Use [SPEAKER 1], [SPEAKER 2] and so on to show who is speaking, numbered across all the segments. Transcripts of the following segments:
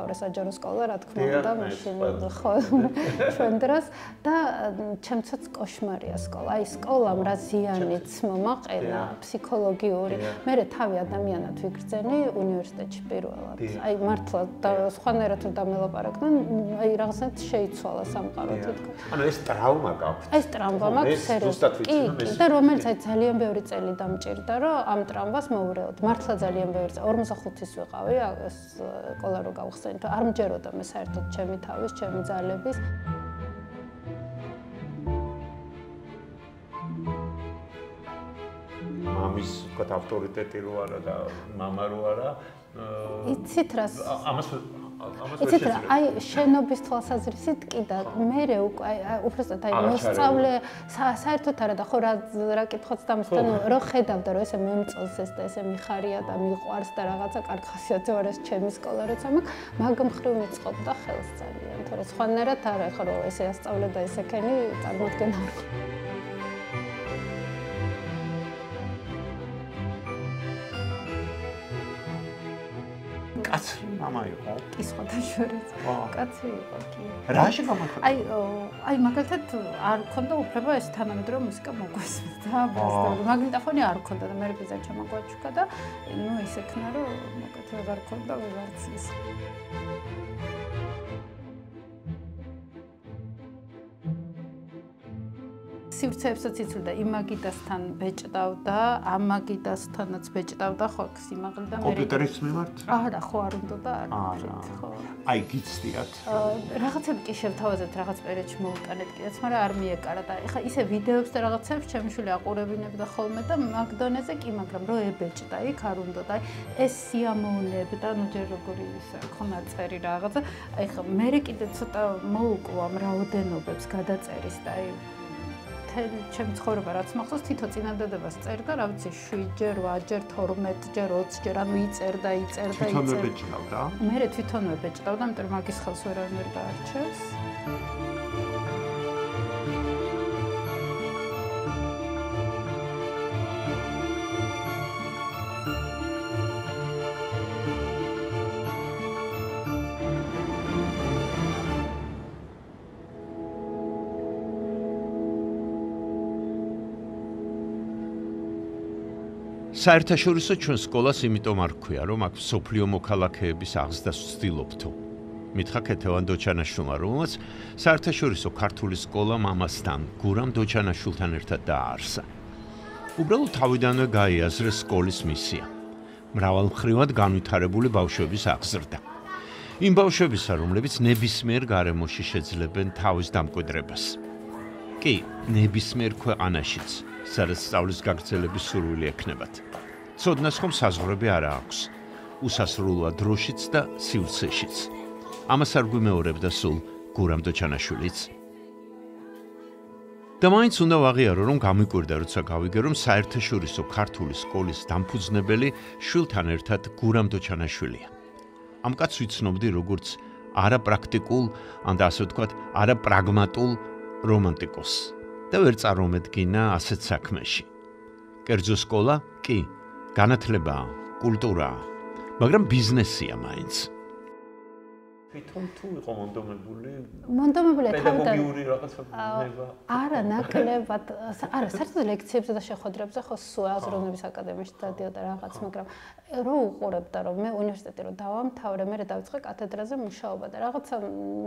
[SPEAKER 1] მომყავდა საჯარო სკოლა, რა თქმა უნდა, მაშინ ხო ჩვენ დროს და ჩემცაც კოშმარია სკოლა. აი სკოლამ რა ზიანიც მომაყენა ფსიქოლოგიური. მე თავი ადამიანად ვიგრძენი უნივერსიტეტში პირველად. აი მართლა სხვანაირად თუ დამელაპარაკდნენ, აი რაღაცნაირად შეიცვალა სამყარო თითქოს.
[SPEAKER 2] ანუ ეს ტრავმა გაქვს.
[SPEAKER 1] ეს ტრავმა მაქვს სერიოზულად. და რომელიც აი ძალიან ბევრი წელი დამჭირდა, რომ ამ ტრავმას მოურეოთ. მართლა ძალიან ბევრი წელი 45-ის ვიყავი, ეს სკოლა რო გავხსენით, არ მჯეროდა მე საერთოდ ჩემი თავის, ჩემი ძალების.
[SPEAKER 2] მამის ვთქვათ ავტორიტეტი რო არა და მამა რო არა.
[SPEAKER 1] იცით რა?
[SPEAKER 2] ამას
[SPEAKER 1] იცით რა, აი შენობის თვალსაზრისით კი და მე უკვე უბრალოდ აი მოსწავლე საერთოდ არა და ხო რა კითხვაც დამსთან რო ხედავდა რომ ესე მომწონს ეს და ესე მიხარია და მიყვარს და რაღაცა კარგი ხასიათი არ ეს ჩემი სკოლა როცა მაგ მხრივ მიწყობდა ხელს ძალიან თორე სხვანაირად არა ხო რომ ესე ასწავლე და ესექენი წარმოდგენა არ
[SPEAKER 2] კაცი მამა იყო.
[SPEAKER 1] კი სხვადასხვაურიც. კაცი იყო კი.
[SPEAKER 2] რაში გამახსოვდა?
[SPEAKER 1] აი მაგალითად არ მქონდა უფლება ეს თანამედროვე მუსიკა მოგვესმის და მაგნიტოფონი არ მქონდა და მე ბიძა ჩამოგვაჩუქა და ნუ ისექნა რომ მოკეთ აღარ მქონდა ვიღაც ის. სივრცეებსაც იცვლიდა იმაგიდასთან ბეჭდავდა, ამაგიდასთანაც ბეჭდავდა ხო აქ სიმაღლე და მე
[SPEAKER 2] კომპიუტერის მიმართ?
[SPEAKER 1] არა, ხო არ უნდა და არ ხო.
[SPEAKER 2] აი გიცდიათ.
[SPEAKER 1] რაღაცები კი შევთავაზეთ, რაღაც პერიოდში მოვუტანეთ კიდეც, მაგრამ არ მიეკარა და ეხლა ისე ვიდეოებს და რაღაცებს ჩემი შვილი აყურებინებდა ხოლმე და მაგდონეზე კი, მაგრამ რო ებეჭდა იქ არ უნდა და აი ეს სიამოვნებდა, ნუ ჯერ როგორი ის ხონა წერი რაღაცა. აი ხა მე კიდე ცოტა მოუკლვა მრაოდენობებს გადაწერის და აი ჩემ ცხოვრება რაც მახსოვს თითო წინადადებას წერდა რა ვიცი 7-ჯერ 8-ჯერ 12-ჯერ 20-ჯერ ანუ იწერდა
[SPEAKER 2] თვითონვე ბეჭდავდა
[SPEAKER 1] მე თვითონვე ბეჭდავდა ამიტომ მაგის ხელს ვერავინ დაარჩევს
[SPEAKER 3] საერთაშორისო ჩვენ სკოლას იმიტომ არ ქვია, რომ აქ სოფლიო მოქალაქეების აღზრდას ვცდილობთო. მითხრა ქეთევან დოჩანაშვილმა, რომელსაც საერთაშორისო ქართული სკოლა მამასთან, გურამ დოჩანაშვილთან ერთად დააარსა. უბრალოდ თავიდანვე გაიაზრეს სკოლის მისია. მრავალმხრივად განვითარებული ბავშვების აღზრდა. იმ ბავშვებისა, რომლებიც ნებისმიერ გარემოში შეძლებენ თავის დამკვიდრებას. კი, ნებისმიერ ქვეყანაშიც, სადაც სწავლის გაგრძელების სურვილი ექნებათ. ცოდნას ხომ საზღვრები არა აქვს, უსასრულოა დროშიც და სივრცეშიც. ამას არ გვიმეორებდა სულ გურამ დოჩანაშვილიც. და მაინც უნდა ვაღიარო, რომ გამიკვირდა, როცა გავიგე, რომ საერთაშორისო ქართული სკოლის დამფუძნებელი შვილთან ერთად გურამ დოჩანაშვილია. ამ კაცს ვიცნობდი როგორც არაპრაქტიკულ, ან და ასე ვთქვათ, არაპრაგმატულ რომანტიკოსს. და ვერ წარმომედგინა ასეთ საქმეში. კერძო სკოლა? კი, განათლებაა, კულტურაა, მაგრამ ბიზნესია მაინც.
[SPEAKER 2] თვითონ თუ იყო მონდომებული?
[SPEAKER 1] მონდომებული
[SPEAKER 2] პედაგოგიური რაღაცა ნება?
[SPEAKER 1] არა, ნაკლებად, არა, საერთოდ ლექციებზე და შეხვედრებზე ხო სულ აზროვნების აკადემიაში დადიოდა რაღაც, მაგრამ რო უყურებდა რომ მე უნივერსიტეტი რო დავამთავრე, მე დავიწყე კათედრაზე მუშაობა და რაღაცა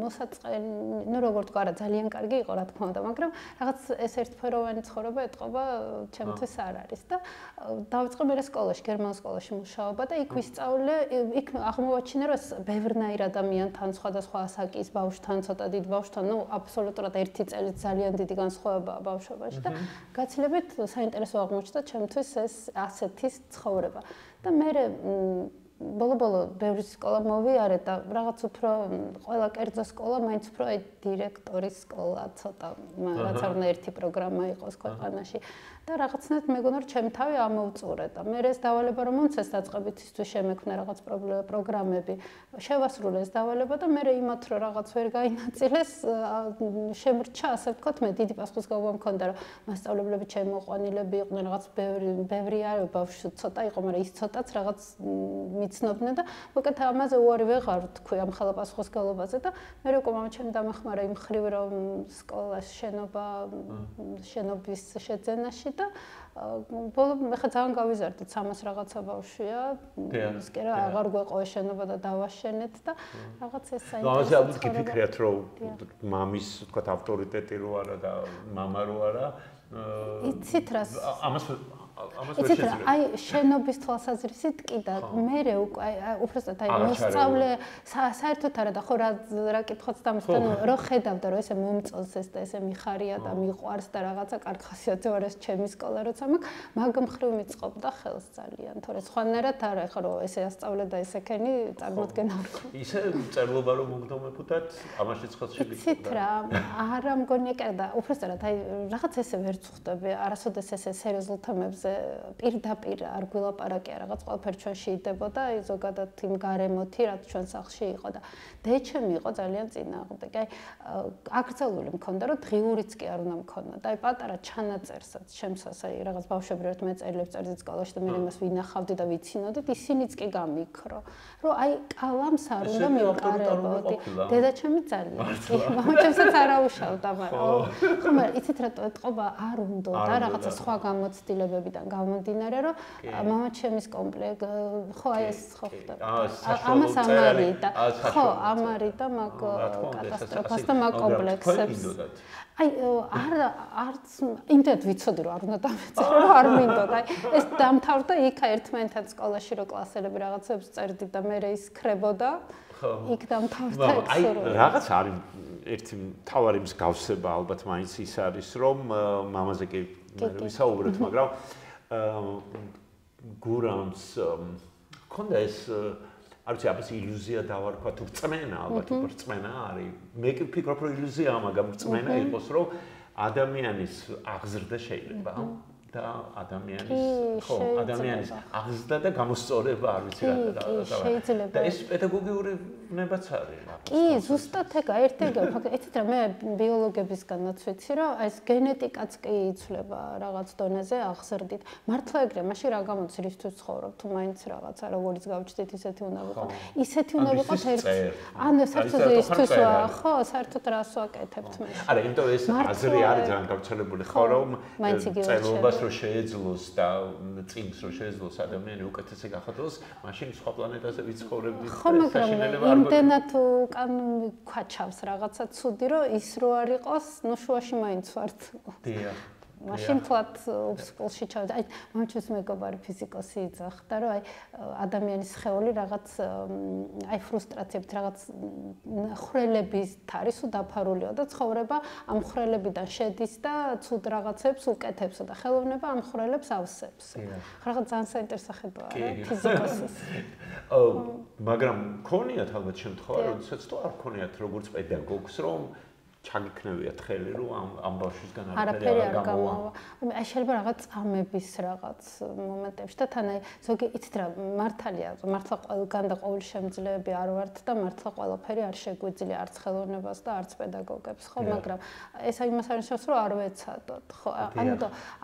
[SPEAKER 1] მოსაწყენი, ნუ როგორ თქვა, არა, ძალიან კარგი იყო რა თქმა უნდა, მაგრამ რაღაც ეს ერთფეროვანი ცხოვრება ეთყობა ჩემთვის არ არის და დავიწყე მე სკოლაში, გერმანულ სკოლაში მუშაობა და იქ ვისწავლე, იქ აღმოვაჩინე რომ ბევრნაირ ადამიანთან სხვადასხვა ასაკის ბავშვთან, ცოტა დიდ ბავშვთან, ნუ აბსოლუტურად ერთი წელით ძალიან დიდი განსხვავებაა ბავშვობაში და გაცილებით საინტერესო აღმოჩნდა ჩემთვის ეს ასეთის ცხოვრება. და მე ბოლო-ბოლო ბევრი სკოლა მოვიარე და რაღაც უფრო ყველა კერძო სკოლა მაინც უფრო აი დირექტორის სკოლა ცოტა რაც არ უნდა ერთი პროგრამა იყოს ქვეყანაში და რაღაცნაირად მეგონა რომ ჩემი თავი ამოვწურე და მე ეს დავალება რომ მომცეს დაწყებით ისთვის შემექმნა რაღაც პროგრამები შევასრულე ეს დავალება და მე იმათ რომ რაღაც ვერ გაინაწილეს შემრჩა ასე ვთქვათ მე დიდი პასუხისგებლობა მქონდა რომ მასწავლებლები ჩემი მოყვანილები იყვნენ რაღაც ბევრი არ ბავშვი ცოტა იყო მაგრამ ის ცოტაც რაღაც მიცნობდნენ და უკეთ ამაზე უარი ვეღარ თქვი ამ ხალხ პასუხისგებლობაზე და მე უკვე მამა ჩემი დამახმარა იმ ხრივ რომ სკოლას შენობის შეძენაში და ბოლომდე ხა ძალიან გავიზარდეთ 300 რაღაცა ბავშვია ის კი რა აღარ გვეყოა შენობა და დავაშენეთ და რაღაც ეს
[SPEAKER 2] საინტერესო ამაზე გიფიქრეთ რომ მამის თქვა ავტორიტეტი რო არა და მამა რო არა
[SPEAKER 1] იცით რას
[SPEAKER 2] ამას
[SPEAKER 1] იცით რა აი შენობის თვალსაზრისით კი და მე უკვე უბრალოდ აი მოსწავლე საერთოდ არა და ხო რა კითხოთ დამისთან რო ხედავდა რომ ესე მომწონს ეს და ესე მიხარია და მიყვარს და რაღაცა კარგი ხასიათი ვარ ეს ჩემი სკოლა როცა მაგ მხრივ მიწყობდა ხელს ძალიან თორე სხვანაირად არა ხო რომ ესე ასწავლე და ესექენი წარმოდგენა არ ხო
[SPEAKER 2] ისე წერლობა რომ მოგდომებოდათ ამაშიც ხალხი
[SPEAKER 1] იცით რა არა მგონია კი და უბრალოდ აი რაღაც ესე ვერ წხვდები არასოდეს ესე სერიოზულ თემებზე პირდაპირ არ გველაპარაკია რაღაც ყველაფერი ჩვენ შეიდებოდა აი ზოგადად იმ გარემოთი რაც ჩვენ სახლში იყო და დეჩემი იყო ძალიან წინააღმდეგ აი აკრძალული მქონდა რომ დღიურიც კი არ უნდა მქონოდა აი პატარა ჩანაწერსაც ჩემსაც აი რაღაც ბავშვები ერთ მეწერილებს წერდით სკოლაში და მე იმას ვინახავდი და ვიცინოდით ისინიც კი გამიქრო რომ აი კალამს არ უნდა მივყარებოდი დედაჩემი ძალიან მამა ჩემსაც არაუშავდა მაგრამ ხო მაგრამ იცით რატო ეთყობა არ უნდა და რაღაცა სხვა გამოცდილებებიდან გამომდინარე რომ მამა ჩემის კომპლექტ ხო აი ეს ხო ხდება ამას ამარი და ხო ამარი და მაგ კატასტროფას და მაგ კომპლექსებს აი არც იმდენად ვიცოდი რომ არ უნდა დამეწერო რომ არ მინდოდა აი ეს დამთავრდა იქა ერთმანეთად სკოლაში რო კლასელები რაღაცებს წერდი და მე ის ქრებოდა იქ დამთავრდა
[SPEAKER 2] აი რაღაც არის ერთი თავარი მსგავსება ალბათ მაინც ის არის რომ მამაზე კი ვისაუბრეთ მაგრამ გურამს ქონდა ეს არ ვიცი აბა ილუზია დავარქვა თუ რწმენა ალბათ რწმენა არის მე კი ვფიქრობ რომ ილუზია მაგრამ რწმენა იყოს რომ ადამიანის აღზრდა შეიძლება და ადამიანის ხო ადამიანის აღზრდა და გამოსწორება არ ვიცი რა
[SPEAKER 1] შეიძლება
[SPEAKER 2] და ეს პედაგოგიური ნებაც არის
[SPEAKER 1] კი ზუსტად ეგა ერთ-ერთი ფაქტია იცით რა მე ბიოლოგებისგანაც ვიცი რომ ეს გენეტიკაც კი იცვლება რაღაც დონეზე აღზრდით მართლა ეგრე მაშინ რა გამოდის რისთვის ცხოვრობ თუ მაინც რაღაცა როგორიც გავჩნდით ისეთი უნდა ვიყოთ ისეთი უნდა ვიყოთ ანუ საერთოდ ისთვის ხო საერთოდ რას ვაკეთებთ მე
[SPEAKER 2] არა იმიტომ ეს აზრი არის ძალიან გავრცელებული ხო რომ წერილობას რომ შეეძლოს და წინს რომ შეეძლოს ადამიანი უკეთესე გახადოს მაშინ სხვა პლანეტაზე ვიცხოვრებდით
[SPEAKER 1] ხო მაგრამ იმდენად უკან ქვაჩავს რაღაცა ცუდი რომ ის რო არ იყოს ნუ შუაში მაინც ვართ
[SPEAKER 2] დიახ
[SPEAKER 1] მაშინ თლათ სკოლში ჩავდა. აი, მომჩეს მეგობარი ფიზიკოსი იძახდა, რომ აი ადამიანის სხეული რაღაც აი ფრუსტრაციებით რაღაც ხრელებით არის უდაფარულიო და ცხოვრება ამ ხრელებიდან შედის და ცუდ რაღაცებს უკეთებსო და ხელოვნება ამ ხრელებს ავსებს. რაღაც ძალიან საინტერესო ხედვა არა ფიზიკოსის.
[SPEAKER 2] მაგრამ ქონიათ ალბათ შემთხვევა, როდესაც თუ არ ქონიათ როგორც პედაგოგს, რომ ჩაგიქნევიათ ხელი რომ ამ ბავშვისგან
[SPEAKER 1] არაფერი არ გამოვა. აი შეიძლება რაღაც წამების რაღაც მომენტებში და თან აი ზოგი იცით რა მართალია მართლა ყველგან და ყოველ შემძლეები არ ვართ და მართლა ყველაფერი არ შეგვიძლია არც ხელოვნებას და არც პედაგოგებს ხო მაგრამ ეს აი იმას არნიშნავს რომ არ ვეცადოთ ხო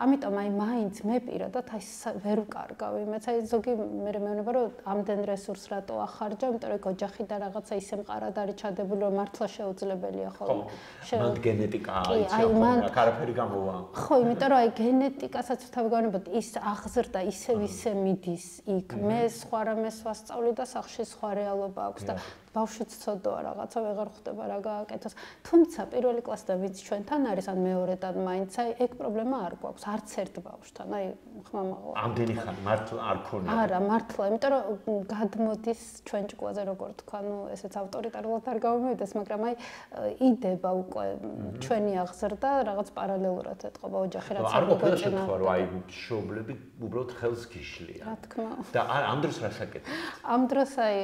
[SPEAKER 1] ამიტომ აი მაინც მე პირადად აი ვერ ვკარგავ იმეც აი ზოგი მე მეუბნება რომ ამდენ რესურს რატო ახარჯავ იმიტომ რომ ოჯახი და რაღაცა ისე მყარად არის ჩადებული რომ მართლა შეუძლებელია ხო
[SPEAKER 2] მან გენეტიკა აიცი არაფერი გამოვა
[SPEAKER 1] ხო იმიტომ რომ აი გენეტიკასაც თავი განებოთ ის აღზრდა ისე მიდის იქ მე სხვა რამეს ვასწავლი და სახში სხვა რეალობა აქვს და ბავშვიც ცოდოა რაღაცა ვეღარ ხვდება რა გააკეთოს თუმცა პირველი კლასიდან ვინც ჩვენთან არის ან მეორედან მაინც აი ეგ პრობლემა არ გვაქვს არც ერთ ბავშვთან აი ხმამაღლა
[SPEAKER 2] ამდენი ხანი მართლა არ ქონია
[SPEAKER 1] არა მართლა იმიტომ რომ გადმოდის ჩვენ ჭკუაზე როგორ თქვა ნუ ესეც ავტორიტარულად არ გამომივიდეს მაგრამ აი იდება უკვე ჩვენი აღზრდა რაღაც პარალელურად ეთყობა ოჯახი რაც
[SPEAKER 2] არ მოგვეწენა რომ აი მშობლები უბრალოდ ხელს გიშლიან
[SPEAKER 1] რა თქმა
[SPEAKER 2] და ამ დროს რა საკეთებთ
[SPEAKER 1] ამ დროს აი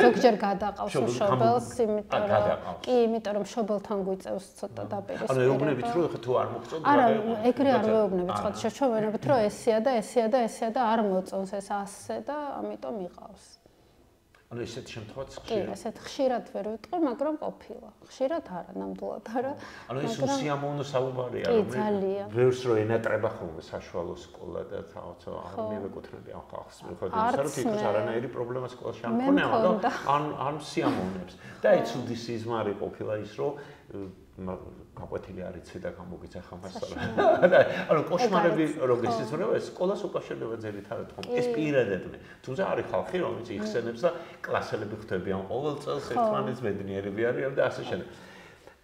[SPEAKER 1] ზოგჯერ გადა გადაყავს მშობელს, იმიტომ რომ მშობელთან გვიწევს ცოტა დაპირისპირება.
[SPEAKER 2] ანუ ეუბნებით რომ ხა თუ არ მოგწონთ
[SPEAKER 1] არა, ეგრე არ ვეუბნებით, სხვა შეჩვენებით რომ ესეა და არ მოწონს ეს ასე და ამიტომ იყავს.
[SPEAKER 2] ანუ ესეთ შემთხვევაში
[SPEAKER 1] კი, ესეთ ხშირად ვერ ვიტყვი, მაგრამ ყოფილა. ხშირად არა, ნამდვილად არა.
[SPEAKER 2] ანუ ეს უსიამოვნო საუბარია,
[SPEAKER 1] ძალიან.
[SPEAKER 2] ვერს რო ენატრება ხოლმე საშუალო სკოლა და თავს არ მივეკუთვნები ამ ხალხს. მიხედავთ რომ თვითონ არანაირი პრობლემა სკოლაში არ მქონია, მაგრამ არ მსიამოვნებს. და აი ცუდი სიზმარი ყოფილა ის რომ გაყვეთილი არ იცი და გამოგიძახა მასალა. ანუ კოშმარები როგორც ისწრება, სკოლას უკავშირდება ძირითადად ხომ ეს პირადებნი. თუმცა არის ხალხი, რომელიც იხსენებს და კლასელები ხვდებიან ყოველ წელს ერთმანეთს ბედნიერები არიან და ასე შემდეგ.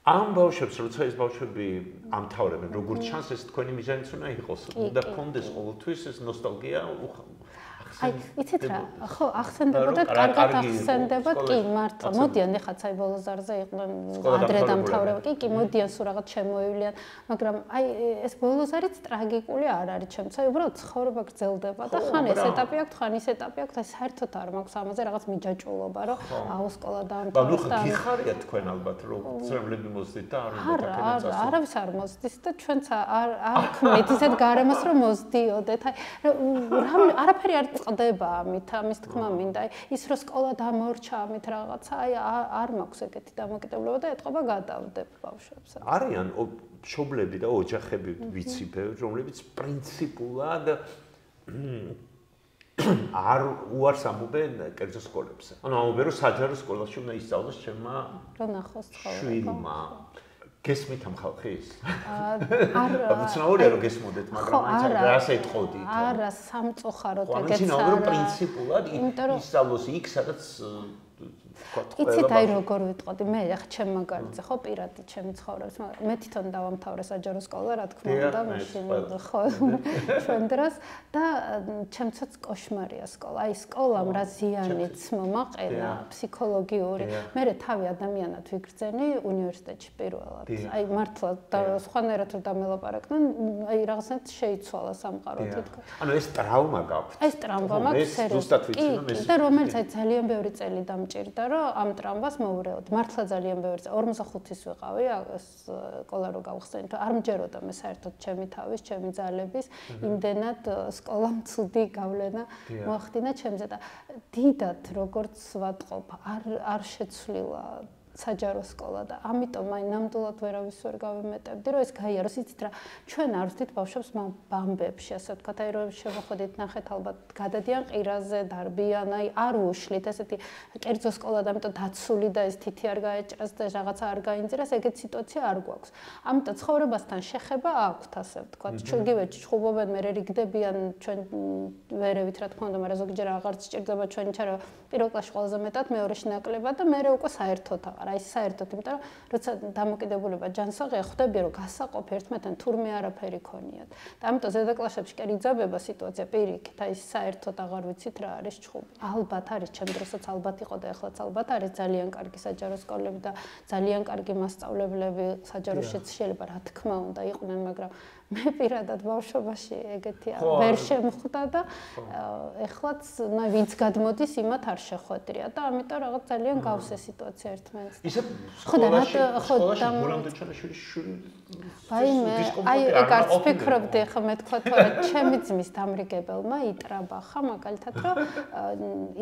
[SPEAKER 2] ამ ბავშვებს, როცა ეს ბავშვები ამთავრებენ, როგორც ჩანს ეს თქვენი მიზანიც უნდა იყოს და გქონდეს ყოველთვის ეს ნოსტალგია
[SPEAKER 1] აი, იცით რა, ხო, ახსენდებოდა, კარგად ახსენდება, კი, მართლა. მოდიან ეხაც აი ბოლოზარზე იყვნენ ადრე დამთავრება, კი, მოდიან სულ რაღაც შემოივლიან, მაგრამ აი ეს ბოლოზარიც ტრაგიკული არ არის ჩემთვის. აი უბრალოდ ცხოვრება გრძელდება და ხან ეს ეტაპი აქვს, ხან ის ეტაპი აქვს, აი საერთოდ არ მაქვს ამაზე რაღაც მიჯაჭვულობა, რომ აუ სკოლა დაამთავრა და
[SPEAKER 2] გიხარია თქვენ ალბათ, რომ წრემლები მოძდით და არ უნდა თქვენ წასულიყო.
[SPEAKER 1] არავის არ მოძდის და ჩვენც არ ქმნით ისეთ გარემოს, რომ მოძდიოდეთ. აი არაფერი არ ყდება ამით, ამის თქმა მინდა. აი ის რომ სკოლა დამორჩა ამით რაღაცა, აი არ მაქვს ეგეთი დამოკიდებულება და ეთყობა გადავდებ ბავშვებს.
[SPEAKER 2] არიან მშობლები და ოჯახები ვიცი ბევრი, რომლებიც პრინციპულად არ უარს ამობენ კერძო სკოლებზე. ანუ ამობენ რომ საჯარო სკოლაში უნდა ისწავლოს ჩემმა
[SPEAKER 1] რომ ნახოს ცხოვრება.
[SPEAKER 2] შვილმა. გესმით ამ ხალხის? არა. უცნაურია რომ გესმოდეთ, მაგრამ რას ეთყოდით?
[SPEAKER 1] არა, სამწუხაროდ ეგეც
[SPEAKER 2] არა. ანუ რომ პრინციპულად ისწავლოს იქ, სადაც
[SPEAKER 1] იცით აი როგორ ვიტყოდი მე ახლა ჩემ მაგალითზე ხო პირადი ჩემი ცხოვრების მაგრამ მე თვითონ დავამთავრე საჯარო სკოლა რა თქმა უნდა მაშინ ხო ჩვენ დროს და ჩემცაც კოშმარია სკოლა აი სკოლამ რა ზიანიც მომაყენა ფსიქოლოგიური მე თავი ადამიანად ვიგრძენი უნივერსიტეტში პირველად აი მართლა სხვანაირად რომ დამელაპარაკდნენ აი რაღაცნაირად შეიცვალა სამყარო თითქოს
[SPEAKER 2] ანუ ეს ტრავმა გაქვთ
[SPEAKER 1] ეს ტრავმა მაქვს სერიოზულად და რომელიც აი ძალიან ბევრი წელი დამჭირდა რომ ამ ტრამვას მოვვრეოთ. მართლა ძალიან ბევრი 45-ის ვიყავი სკოლა რო გავხსენით. არ მჯეროდა მე საერთოდ ჩემი თავის, ჩემი ძალების იმდენად სკოლამ ცუდი გავლენა მოახდინა ჩემზე და დიდად როგორც ვატყობ, არ შეცვლილა საჯარო სკოლა და ამიტომ აი ნამდვილად ვერავის ვერ გავიმეტებდი რომ ეს გაიაროს იცით რა ჩვენ არ ვთით ბავშვებს ბამბებში ასე ვთქვათ აი რომ შევახვედით ნახეთ ალბათ გადადიან ყირაზე დარბიან აი არ უშლით ესეთი კერძო სკოლა და ამიტომ დაცული და ეს თითი არ გაეჭრას და რაღაცა არ გაინძირას ეგეთ სიტუაცია არ გვაქვს ამიტომ ცხოვრებასთან შეხება აქვთ ასე ვთქვათ ჩვენგივე ჩხუბობენ მე რიგდებიან ჩვენ ვერევით რა თქმა უნდა მაგრამ ზოგჯერ აღარც სჭირდება ჩვენი ჩარო პირველ კლასში ყველაზე მეტად მეორეში ნაკლებად და მე უკვე საერთოდ აღარ აი საერთოდ იმიტომ რომ როცა დამოკიდებულება ჯანსაღია ხვდები რომ გასაყოფ ერთმანეთთან თურმე არაფერი ქონიათ და ამიტომ ზედა კლასებში კი იზაბება სიტუაცია პირიქით აი საერთოდ აღარ ვიცით რა არის ჩხუბი ალბათ არის ჩემ დროსაც ალბათ იყო და ახლაც ალბათ არის ძალიან კარგი საჯარო სკოლები და ძალიან კარგი მასწავლებლები საჯაროშიც შეიძლება რა თქმა უნდა იყვნენ მაგრამ მე პირადად ბავშვობაში ეგეთი ვერ შემხვდა და ეხლაც ვინც გადმოდის იმათ არ შეხვედრია და ამიტომ რაღაც ძალიან გავსე სიტუაცია ერთმანეთს
[SPEAKER 2] ისე სკოლაში ბოლომდე ჩანაშვილის შვილი
[SPEAKER 1] აი ეგ არც ფიქრობდი ხა მე თქვა თორე ჩემი ძმის დამრიგებელმა იტრაბახა მაგალითად რომ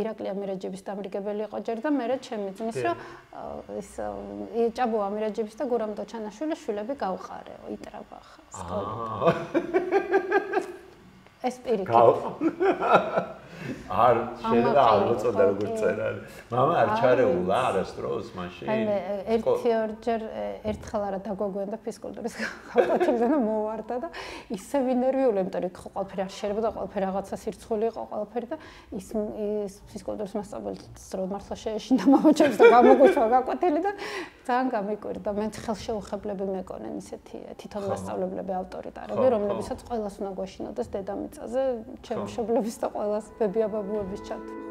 [SPEAKER 1] ირაკლი ამირაჯიბის დამრიგებელი იყო ჯერ და მე ჩემი ძმის რომ ის ჭაბო ამირაჯიბის და გურამ დოჩანაშვილის შვილები გავყარეო იტრაბახა სკოლა ეს პირიქით
[SPEAKER 2] არ შეიძლება არ მოწოდა როგორც წერალი. მამა არ ჩარეულა არასდროს მაშინ.
[SPEAKER 1] აი ერთი ორჯერ ერთხელ არა დაგვაგვიანდა ფიზკულტურის გაკვეთილიდან მოვარდა და ისე ვინერვიული, იმიტომ რომ ყველაფერი არ შეიძლება და ყველაფერი რაღაცა სირცხული იყო ყველაფერი და ის ფიზკულტურის მასწავლებელს რომ მართლა შეეშინდა მამაჩემს და გამოგვიშვა გაკვეთილი და ძალიან გამიკვირდა. მე ხელშეუხებლები მეკონენ ისეთი თვითონ მასწავლებლები ავტორიტარები, რომლებსაც ყველას უნდა გვეშინოდეს დედამიწაზე, ჩემი მშობლების და ყველას ბაბუების ჩათვლა.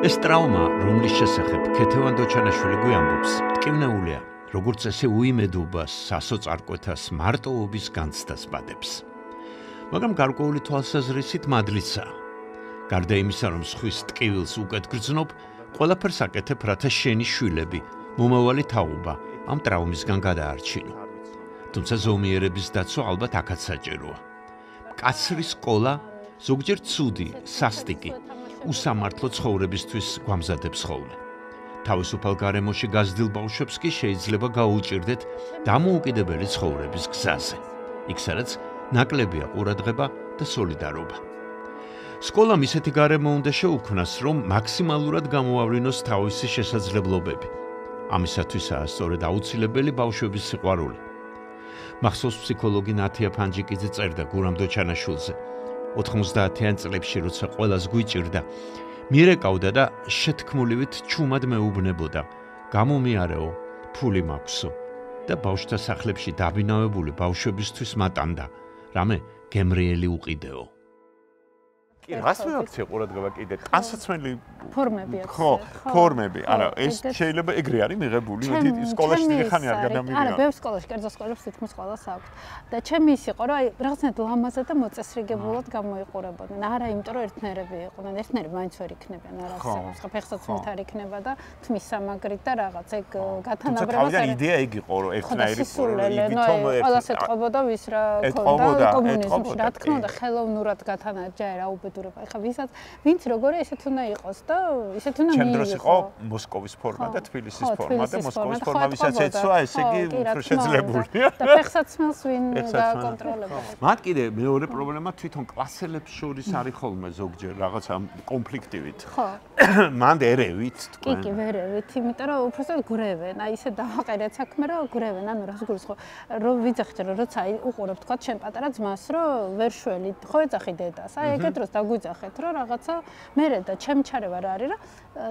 [SPEAKER 3] ეს ტრავმა, რომლის შესახებ ქეთევან დოჩანაშვილი გვიამბობს, მტკივნეულია, როგორც ესე უიმედობას, სასოწარკვეთას, მარტოობის განცდას ბადებს. მაგრამ გარკვეული თვალსაზრისით მადლიცაა. გარდა იმისა, რომ სხვის ტკივილს უკეთ გრძნობ, ყველაფერს აკეთებ, რათა შენი შვილები, მომავალი თაობა ამ ტრავმისგან გადაარჩინო. თუმცა ზომიერების დაცვა ალბათ აქაც საჭიროა. მკაცრი სკოლა ზოგჯერ ცუდი, სასტიკი, უსამართლო ცხოვრებისთვის გვამზადებს ხოლმე. თავისუფალ გარემოში გაზრდილ ბავშვებს კი შეიძლება გაუჭირდეთ დამოუკიდებელი ცხოვრების გზაზე. იქ სადაც ნაკლებია ყურადღება და სოლიდარობა. სკოლამ ისეთი გარემო უნდა შეუქმნას, რომ მაქსიმალურად გამოავლინოს თავისი შესაძლებლობები. ამისათვისაა სწორედ აუცილებელი ბავშვების სიყვარული. მახსოვს ფსიქოლოგი ნათია ფანჯიკიძე წერდა გურამ დოჩანაშვილზე. 90-იან წლებში, როცა ყველას გვიჭირდა, მიერეკავდა და შეთქმულივით ჩუმად მეუბნებოდა: გამომიარეო, ფული მაქვსო და ბავშვთა სახლებში დაბინავებული ბავშვებისთვის მატანდა, რამე გემრიელი უყიდეო.
[SPEAKER 2] კი, რას მეაქცია ყურადღება კიდე? კანსაცმელი
[SPEAKER 1] ფორმებია.
[SPEAKER 2] ხო, ფორმები. არა, ეს შეიძლება ეგრე არის მიღებული, სკოლაში დიდი ხანი არ გადამიღია.
[SPEAKER 1] არა, ბევრ სკოლაში, კერძო სკოლებში თითქმის ყველას აქვს. და ჩემი ის იყო, რომ აი რაღაცნაირად ლამაზად და მოწესრიგებულად გამოიყურებოდნენ. არა, იმიტომ რომ ერთნაირები იყვნენ, ერთნაირები მაინც ვერ იქნებიან, არა, სხვა ფეხსაცმლით არ იქნება და თმის სამაგრით და რაღაც ეგ გათანაბრებას.
[SPEAKER 2] თავიდან იდეა ეგ იყო, რომ ერთნაირი
[SPEAKER 1] ვითომ ყველას ეთყობოდა ვის რა ქონდა კომუნიზმში, რა თქმა უნდა, ხელოვნურად გათანაბრდა რა უბედურება. ეხლა ვინც როგორი ესეთ უნდა იყოს და ესეთ უნდა მიიღოს.
[SPEAKER 2] ჩემ დროს იყო მოსკოვის ფორმა და თბილისის ფორმა და მოსკოვის ფორმა ვისაც ეცვა, ესე იგი უფრო შეძლებულია.
[SPEAKER 1] და ფეხსაცმელს ვინ გაკონტროლება.
[SPEAKER 2] მათ კიდე მეორე პრობლემა თვითონ კლასელებს შორის არის ხოლმე ზოგჯერ რაღაცა კონფლიქტივით.
[SPEAKER 1] ხო.
[SPEAKER 2] მანდ ერევით თქვენ.
[SPEAKER 1] კი, ვერევით, იმიტომ რომ უბრალოდ გრევენ, აი ისე დავაყერეთ საქმე, რომ გრევენ, ანუ რას გულისხმობ, რომ ვიძახეთ, რომ როცა უყურებ თქვა შენ პატარა ძმას, რომ ვერ შველი, ხო ეძახი დედას. აი ეგეთ დროს დაგვიძახეთ, რომ რაღაცა მერე და ჩემ ჩარევა რა არის, რომ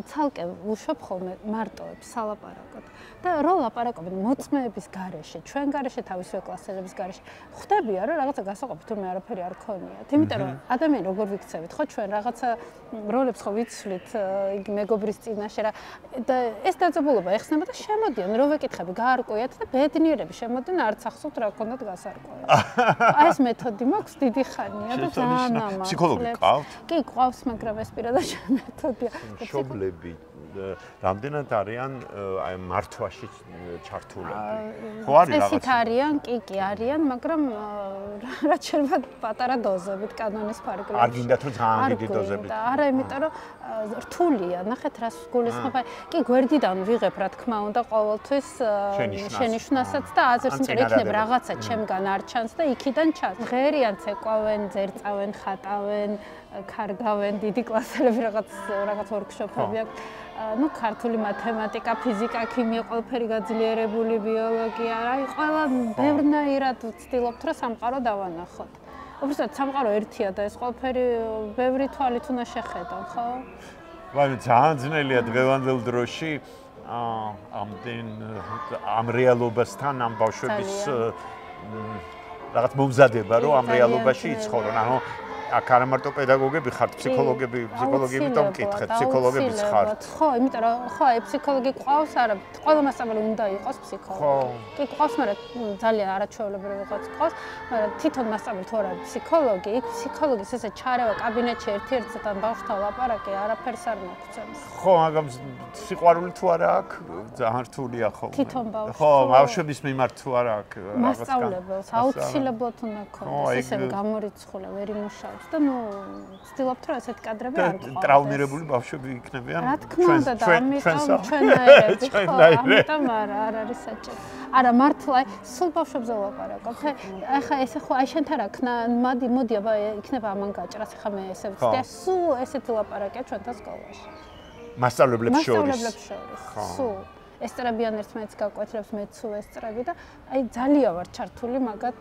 [SPEAKER 1] ცალკე ვუშვებ ხოლმე მარტოებს სალაპარაკოდ. და რო ლაპარაკობენ მოწმეების გარეშე, ჩვენ გარეშე, თავისივე კლასელების გარეშე, ხვდებია, რომ რაღაცა გასაყოფით თურმე არაფერი არ ქონიათ. იმიტომ რომ ადამიანი როგორ ვიქცევით, ხო ჩვენ რაღაცა როლებს ხო ვიცვლით იგი მეგობრის წინაშე რა და ეს დაძაბულობა ეხსნება და შემოდიან, რო ვეკითხები, გაარკვიათ და ბედნიერები შემოდიან, არც ახსოვთ რა ქონდათ გასარკვევი. აი ეს მეთოდი მაქვს დიდი ხანია და ძალიან ამაყლებს.
[SPEAKER 2] ფსიქოლოგი ყავთ?
[SPEAKER 1] კი, ყავს, მაგრამ ეს პირადად მეთოდია.
[SPEAKER 2] მშობლები რამდენად არიან აი მართვაში ჩართულები? ხო არის რაღაც?
[SPEAKER 1] წესით არიან, კი არიან, მაგრამ რაც შეიძლება პატარა დოზებით კანონის ფარგლებში.
[SPEAKER 2] არ გინდათ რომ ძალიან დიდი დოზებით?
[SPEAKER 1] არა, იმიტომ რომ რთულია, ნახეთ რას გულისხმობ. კი, გვერდიდან ვიღებ, რა თქმა უნდა, ყოველთვის შენიშვნასაც და აზრს მიყნებ რაღაცა ჩემგან არ ჩანს და იქიდან ჩანს. ღერიან ცეკვავენ, ძერწავენ, ხატავენ, კარგავენ, დიდი კლასელები რაღაც ვორქშოპები აქვს. ну ქართული მათემატიკა, ფიზიკა, ქიმია, ყველაფერი გაძლიერებული, ბიოლოგია, აი ყველა ბევრნაირად ვცდილობთ რომ სამყარო დავანახოთ. უბრალოდ სამყარო ერთია და ეს ყველაფერი ბევრი თვალით უნდა შეხედო, ხო?
[SPEAKER 2] მაგრამ ძალიან ძნელია დღევანდელ დროში ამ რეალობასთან ამ ბავშვების რაღაც მომზადება რომ ამ რეალობაში იცხოვრონ, ანუ აქ არ მარტო პედაგოგები ხართ, ფსიქოლოგები იმიტომ მკითხეთ, ფსიქოლოგებიც ხართ.
[SPEAKER 1] ხო, იმიტომ რომ ხო, აი ფსიქოლოგი ყავს, არა, ყველა მასწავლებელი უნდა იყოს ფსიქოლოგი. კი, ყავს, მაგრამ ძალიან არაჩვეულებრივ ვიღაც ყავს, მაგრამ თვითონ მასწავლებელი თუ არა ფსიქოლოგი, იქ ფსიქოლოგის ესე ჩარევა კაბინეტში ერთ-ერთთან ბავშვთან ლაპარაკი არაფერს არ მოგცემს.
[SPEAKER 2] ხო, მაგრამ სიყვარული თუ არა აქვს, ძალიან რთულია ხოლმე.
[SPEAKER 1] თვითონ ბავშვს.
[SPEAKER 2] ხო, ბავშვების მიმართ თუ არა აქვს რაღაცა.
[SPEAKER 1] მასწავლებელს აუცილებლად უნდა ქონდეს, ესე გამორიცხული, ვერ იმუშავებს. და ნუ ვცდილობთ რომ ესეთი კადრები არ გყავდეს.
[SPEAKER 2] ტრავმირებული ბავშვები იქნებიან.
[SPEAKER 1] რა თქმა უნდა და ამიტომ ჩვენაირები ხო, ამიტომ არ არის საჭირო. არა მართლა სულ ბავშვებზე ვლაპარაკობ. ახლა ესე ხო აი შენთან რა ქნა, მოდი აბა იქნება ამან გაჭრას, ახლა მე ესე ვცდე, სულ ესეთი ლაპარაკია ჩვენთან სკოლაში.
[SPEAKER 2] მასწავლებლებს შორის.
[SPEAKER 1] მასწავლებლებს შორის. სულ ესწრებიან ერთმანეთს გაკვეთილებს, მეც სულ ესწრები და აი ძალიან ვარ ჩართული მაგათ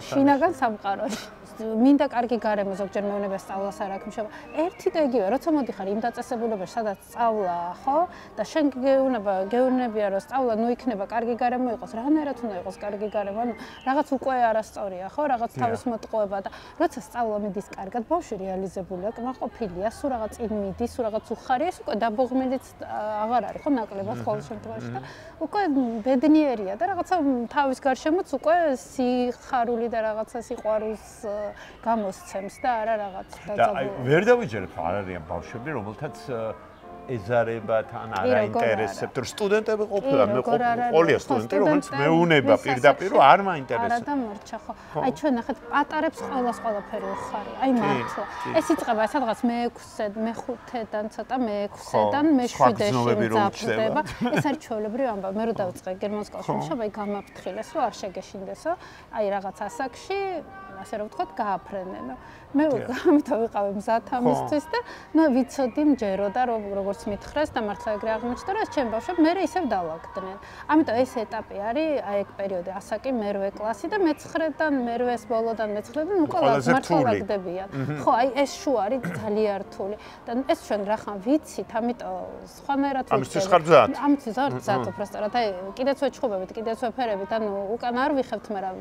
[SPEAKER 1] შინაგან სამყაროში. მინდა კარგი გარემო ზოგჯერ მეუბნება სწავლას არ აქვს მშობა. ერთი და იგივე, როცა მოდიხარ იმ დაწესებულებაში, სადაც სწავლა, ხო? და შენ გეუბნებია, რომ სწავლა ნუ იქნება კარგი გარემო იყოს, რანაირად უნდა იყოს კარგი გარემო, ანუ რაღაც უკვე არასწორია, ხო? რაღაც თავის მოტყუება და როცა სწავლა მიდის კარგად, ბავშვი რეალიზებულია, კმაყოფილია, სულ რაღაც წინ მიდის, სულ რაღაც უხარია, ეს უკვე დაბოღმედიც აღარ არის, ხო? ნაკლებად ყოველ შემთხვევაში. დღეში და უკვე ბედნიერია და რაღაცა თავის გარშემოც უკვე სიხარული და რაღაცა სიყვარულს გამოსცემს და არა რაღაც დაძაბულობა.
[SPEAKER 3] ვერ დავიჯერებ, არ არიან ბავშვები, რომელთაც ეზარებათ ან არა ინტერესებთ, რომ სტუდენტები ყოფილა, მე ყოლია სტუდენტი, რომელიც მეუნება პირდაპირ, რომ არ მაინტერესებს.
[SPEAKER 1] არა და მორჩა ხო. აი ჩვენ ნახეთ, პატარებს ყველაფერი უხარი. აი მართლა. ეს იწყება სადღაც მე-6-ზე, მე-5-დან, ცოტა მე-6-დან, მე-7-ში მძაფრდება. ეს არის ჩვეულებრივი ამბავი. მე რო დავიწყე გერმანულ სკოლაში მუშაობა, აი გამაფრთხილეს, რომ არ შეგეშინდესო. აი რაღაც ასაკში ასე რომ ვთქვათ, გააფრენენო. მე ამიტომ ვიყავი მზად ამისთვის და ვიცოდი მჯეროდა რომ როგორც მითხრეს და მართლა ეგრე აღმოჩნდა რომ ეს ჩემი ბავშვები მე ისევ დავაგდნენ. ამიტომ ეს ეტაპი არის აი ეგ პერიოდი ასაკი მე-8 კლასი და მე-9-დან მე-8-ს ბოლოდან მე-9-დან უკვე მართლა ვაგდებიან. ხო, აი ეს შუა არის ძალიან რთული და ეს ჩვენ რახან ვიცით, ამიტომ სხვანაირად
[SPEAKER 3] ამისთვის ხარ მზად.
[SPEAKER 1] ამისთვის ვარ მზად უბრალოდ აი კიდეც ვეჩხუბებით, კიდეც ვეფერებით, ანუ უკან არ ვიხებთ, მაგრამ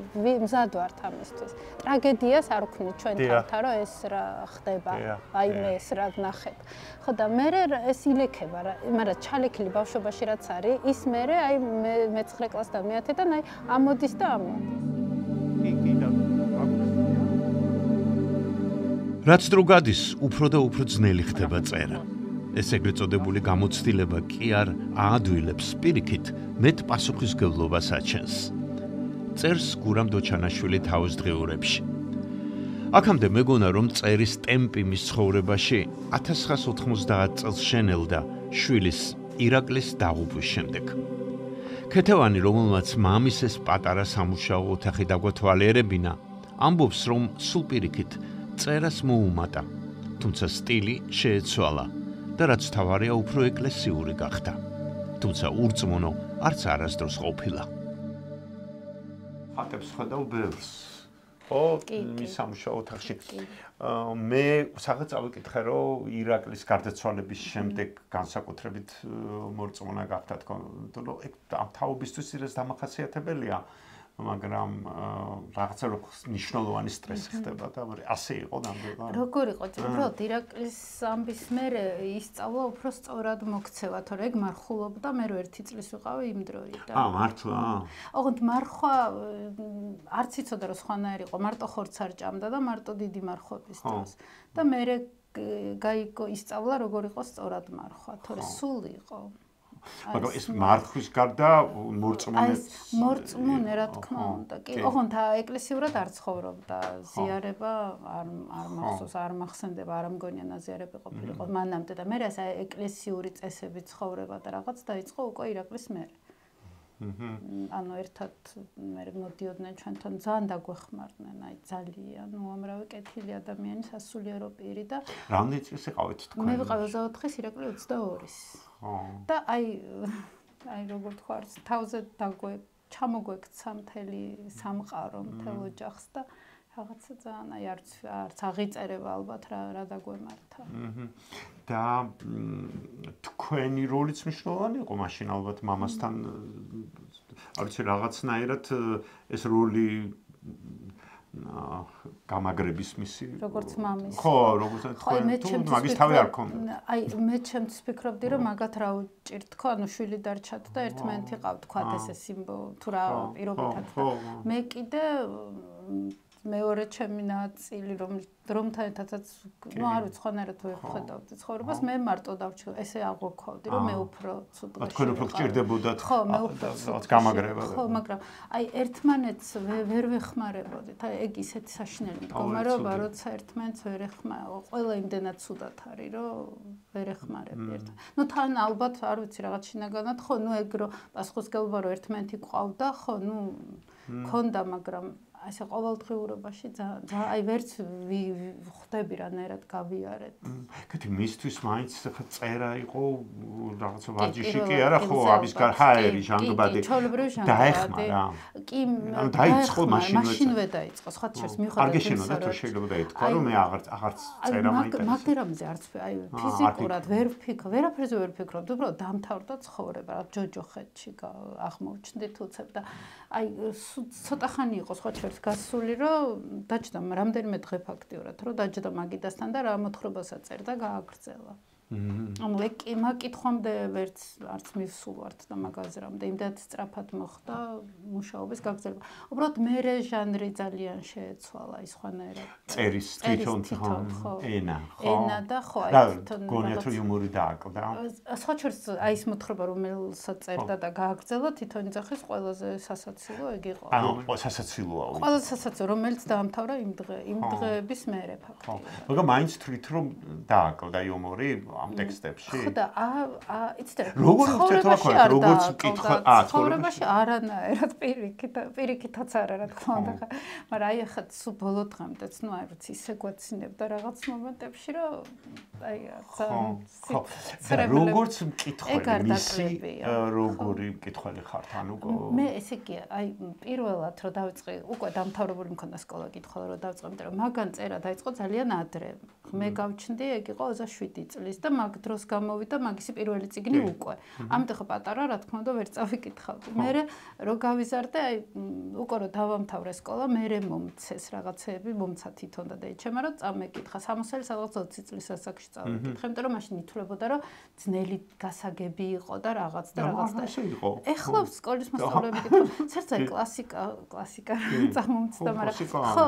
[SPEAKER 1] მზად ვართ ამისთვის. ტრაგედიას არ ვქნით ჩვენ თავთან რომ ეს რა ხდება, აი მე ეს რა ვნახეთ. ხო და მე ეს ილექება რა, მაგრამ ჩალექილი ბავშვობაში რაც არის, ის მე აი მე-9 კლასიდან მე-10-დან აი ამოდის და ამოდის.
[SPEAKER 3] რაც დრო გადის, უფრო და უფრო ძნელი ხდება წერა. ეს ეგრეთ წოდებული გამოცდილება კი არ აადვილებს პირიქით, მეტ პასუხისმგებლობას აჩენს. წერს გურამ დოჩანაშვილი თავის დღეურებში. აქამდე მეგონა რომ წერის ტემპი მის ცხოვრებაში 1990 წელს შენელდა შვილის ირაკლის დაღუპვის შემდეგ. ქეთევანი, რომელმაც მამის ეს პატარა სამუშაო ოთახი დაგვათვალიერებინა, ამბობს რომ სულ პირიქით წერას მოუმატა, თუმცა სტილი შეეცვალა და რაც თავარია უფრო ეკლესიური გახდა. თუმცა ურწმუნო არც არასდროს ყოფილა. ხატებს ხედავ ბევრს. ო, მის სამუშაო ოთახში. მე სადღაც წავიკითხე, რომ ირაკლის გარდაცვალების შემდეგ განსაკუთრებით მორწმუნა გახდა თქო, რომ ეგ თაობისთვის ის დამახასიათებელია, მაგრამ რაღაცა მნიშვნელოვანი სტრესი ხდება და ასე იყო ნამდვილად.
[SPEAKER 1] როგორ იყო? უბრალოდ ირაკლის ამბის მერე ისწავლა უფრო სწორად მოქცევა, თორე ეგ მარხულობდა, მე რო 1 წლის ვიყავი იმ დროიდან.
[SPEAKER 3] მართლა?
[SPEAKER 1] ოღონდ მარხვა არც იცოდა რომ სხვანაირი იყო, მარტო ხორც არ ჭამდა და მარტო დიდი მარხვების დროს. და მე გაიგო ისწავლა როგორ იყო სწორად მარხვა, თორე სულ იყო.
[SPEAKER 3] მაგრამ ეს მარხვის გარდა მორწმუნეც
[SPEAKER 1] მორწმუნე რა თქმა უნდა კი ოღონდ ეკლესიურად არ ცხოვრობდა ზიარება არ მახსოვს არ მახსენდება არ მგონია ნაზიარები ყოფილიყო მანამდე და მე ეს ეკლესიური წესები ცხოვრება და რაღაც დაიწყო უკვე ირაკლის მერე ანუ ერთად მე მოდიოდნენ ჩვენთან ძალიან დაგვეხმარდნენ აი ძალიან უამრავი კეთილი ადამიანი სასულიერო პირი და
[SPEAKER 3] რამდენი წელი იყავით თქვენ
[SPEAKER 1] მე ვიყავ 24-ის ირაკლი 22-ის და აი როგორ თქვა თავზე ჩამოგვექცა მთელი სამყარო მთელ ოჯახს და რაღაცა ძალიან აი არც აღიწერება ალბათ რა დაგვემართა
[SPEAKER 3] და თქვენი როლიც მნიშვნელოვანი იყო მაშინ ალბათ მამასთან არ ვიცი რაღაცნაირად ეს როლი გამაგრების მისი
[SPEAKER 1] როგორც მამის
[SPEAKER 3] ხო როგორც თქვენ მაგის თავი არ ქონდა
[SPEAKER 1] აი მე ჩემთვის ვფიქრობდი რომ მაგათ რა უჭირთ თქო ანუ შვილი დარჩათ და ერთმანეთი ყავთ თქვათ ესე სიმბოლო თუ რა პირობითად მე კიდე მეორე ჩემი ნაწილი რომთან ერთადაც ნუ არ ვიცი ხანერად ვხედავდი ცხოვრებას მე მარტო დავჩი ესე აღვქოვდი რომ მე უფრო ცუდ
[SPEAKER 3] თქვენ უფრო გჭირდებოდათ
[SPEAKER 1] ხო მე უფრო
[SPEAKER 3] რაღაც გამაგრება
[SPEAKER 1] ხო მაგრამ აი ერთმანეთს ვერ ვეხმარებოდით აი ეგ ისეთი საშინელი მდგომარეობა როცა ერთმანეთს ვერ ეხმარო ყველა იმდენად ცუდად არის რომ ვერ ეხმარები ერთმანეთს ნუ თან ალბათ არ ვიცი რაღაც შინაგანად ხო ნუ ეგ რომ პასუხისმგებლობა რომ ერთმანეთი ყავდა ხო ნუ ქონდა მაგრამ ასე ყოველდღიურობაში აი ვერც ხვდები რანაირად გავიარეთ.
[SPEAKER 3] კეთილი მისთვის მაინც ხა წერა იყო რაღაცა ვარჯიში კი არა ხო ამის ჰაერი ჟანგბადი დაეხმარა. კი დაიწყო მაშინვე
[SPEAKER 1] დაიწყო სხვა შეს მიხვდა.
[SPEAKER 3] არ გეშინოდა თუ შეიძლება დაითქვა რომ მე აღარც წერა მაინტერესებს.
[SPEAKER 1] მაგერამზე არც აი ფიზიკურად ვერაფერზე ვერ ვფიქრობდი უბრალოდ დამთავრდა ცხოვრება რა ჯოჯოხეთში აღმოჩნდით უცებ და აი ცოტა ხანი იყო სხვა შეს გასული რომ დაჭდა რამდენიმე დღე ფაქტიურად რომ დაჭდა მაგიდასთან და რა მოთხრობასაც წერდა გააგრძელა. ანუ კითხვამდე ვერც არც მივსულვართ და მაგაზრამდე იმდენად სწრაფად მოხდა მუშაობის გაგრძელება. უბრალოდ მერე ჟანრი ძალიან შეეცვალა ისხვანაირად.
[SPEAKER 3] წერის თვითონ ენა, ხო?
[SPEAKER 1] ენა და ხო,
[SPEAKER 3] აი თვითონ გონია თუ იუმორი დააკლდა.
[SPEAKER 1] სხვა შორის აი ეს მოთხრობა რომელსაც წერდა და გააგრძელა თვითონ იძახის ყველაზე სასაცილო ეგ იყო.
[SPEAKER 3] ანუ სასაცილოა.
[SPEAKER 1] ყველაზე სასაცილო რომელიც დაამთავრა იმ დღეების მერე ფაქტია.
[SPEAKER 3] მაგრამ მაინც თვით რომ დააკლდა იუმორი ამ ტექსტებში.
[SPEAKER 1] ხო და იცით
[SPEAKER 3] როგორ ურთიერთობა როგორც მკითხვა
[SPEAKER 1] ცხოვრებაში არანაირად პირიქითაც არა რა თქმა უნდა ხა მაგრამ აი ახლა სულ ბოლო დღემდეც ნუ აი ვიცი ისე გვაცინებდა რაღაც მომენტებში რომ აი
[SPEAKER 3] როგორც მკითხველი მისი როგორი მკითხველი ხართ ანუ
[SPEAKER 1] მე ესე კი აი პირველად რომ დავიწყე უკვე დამთავრებული მქონდა სკოლა კითხვა რომ დავიწყე იმიტომ რომ მაგან წერა დაიწყო ძალიან ადრე მე გავჩნდი ეგ იყო 27 წლის და მაგ დროს გამოვიდა მაგისი პირველი წიგნი უკვე. ამიტომ ხო პატარა რა თქმა უნდა ვერ წავიკითხავდი. მე რო გავიზარდე, აი უკვე რო დავამთავრე სკოლა, მე მომცეს რაღაცეები, მომცა თვითონ და დაიჩემა რომ წამეკითხა. 60-ელი სადღაც 20 წლის ასაკში წავიკითხე, იმიტომ რომ მაშინ ითვლებოდა რომ ძნელი გასაგები იყო და რაღაც და რაღაც და ეხლა სკოლის მასწავლებლები კითხავენ, საერთოდ კლასიკა წამომცდა, მაგრამ ხო,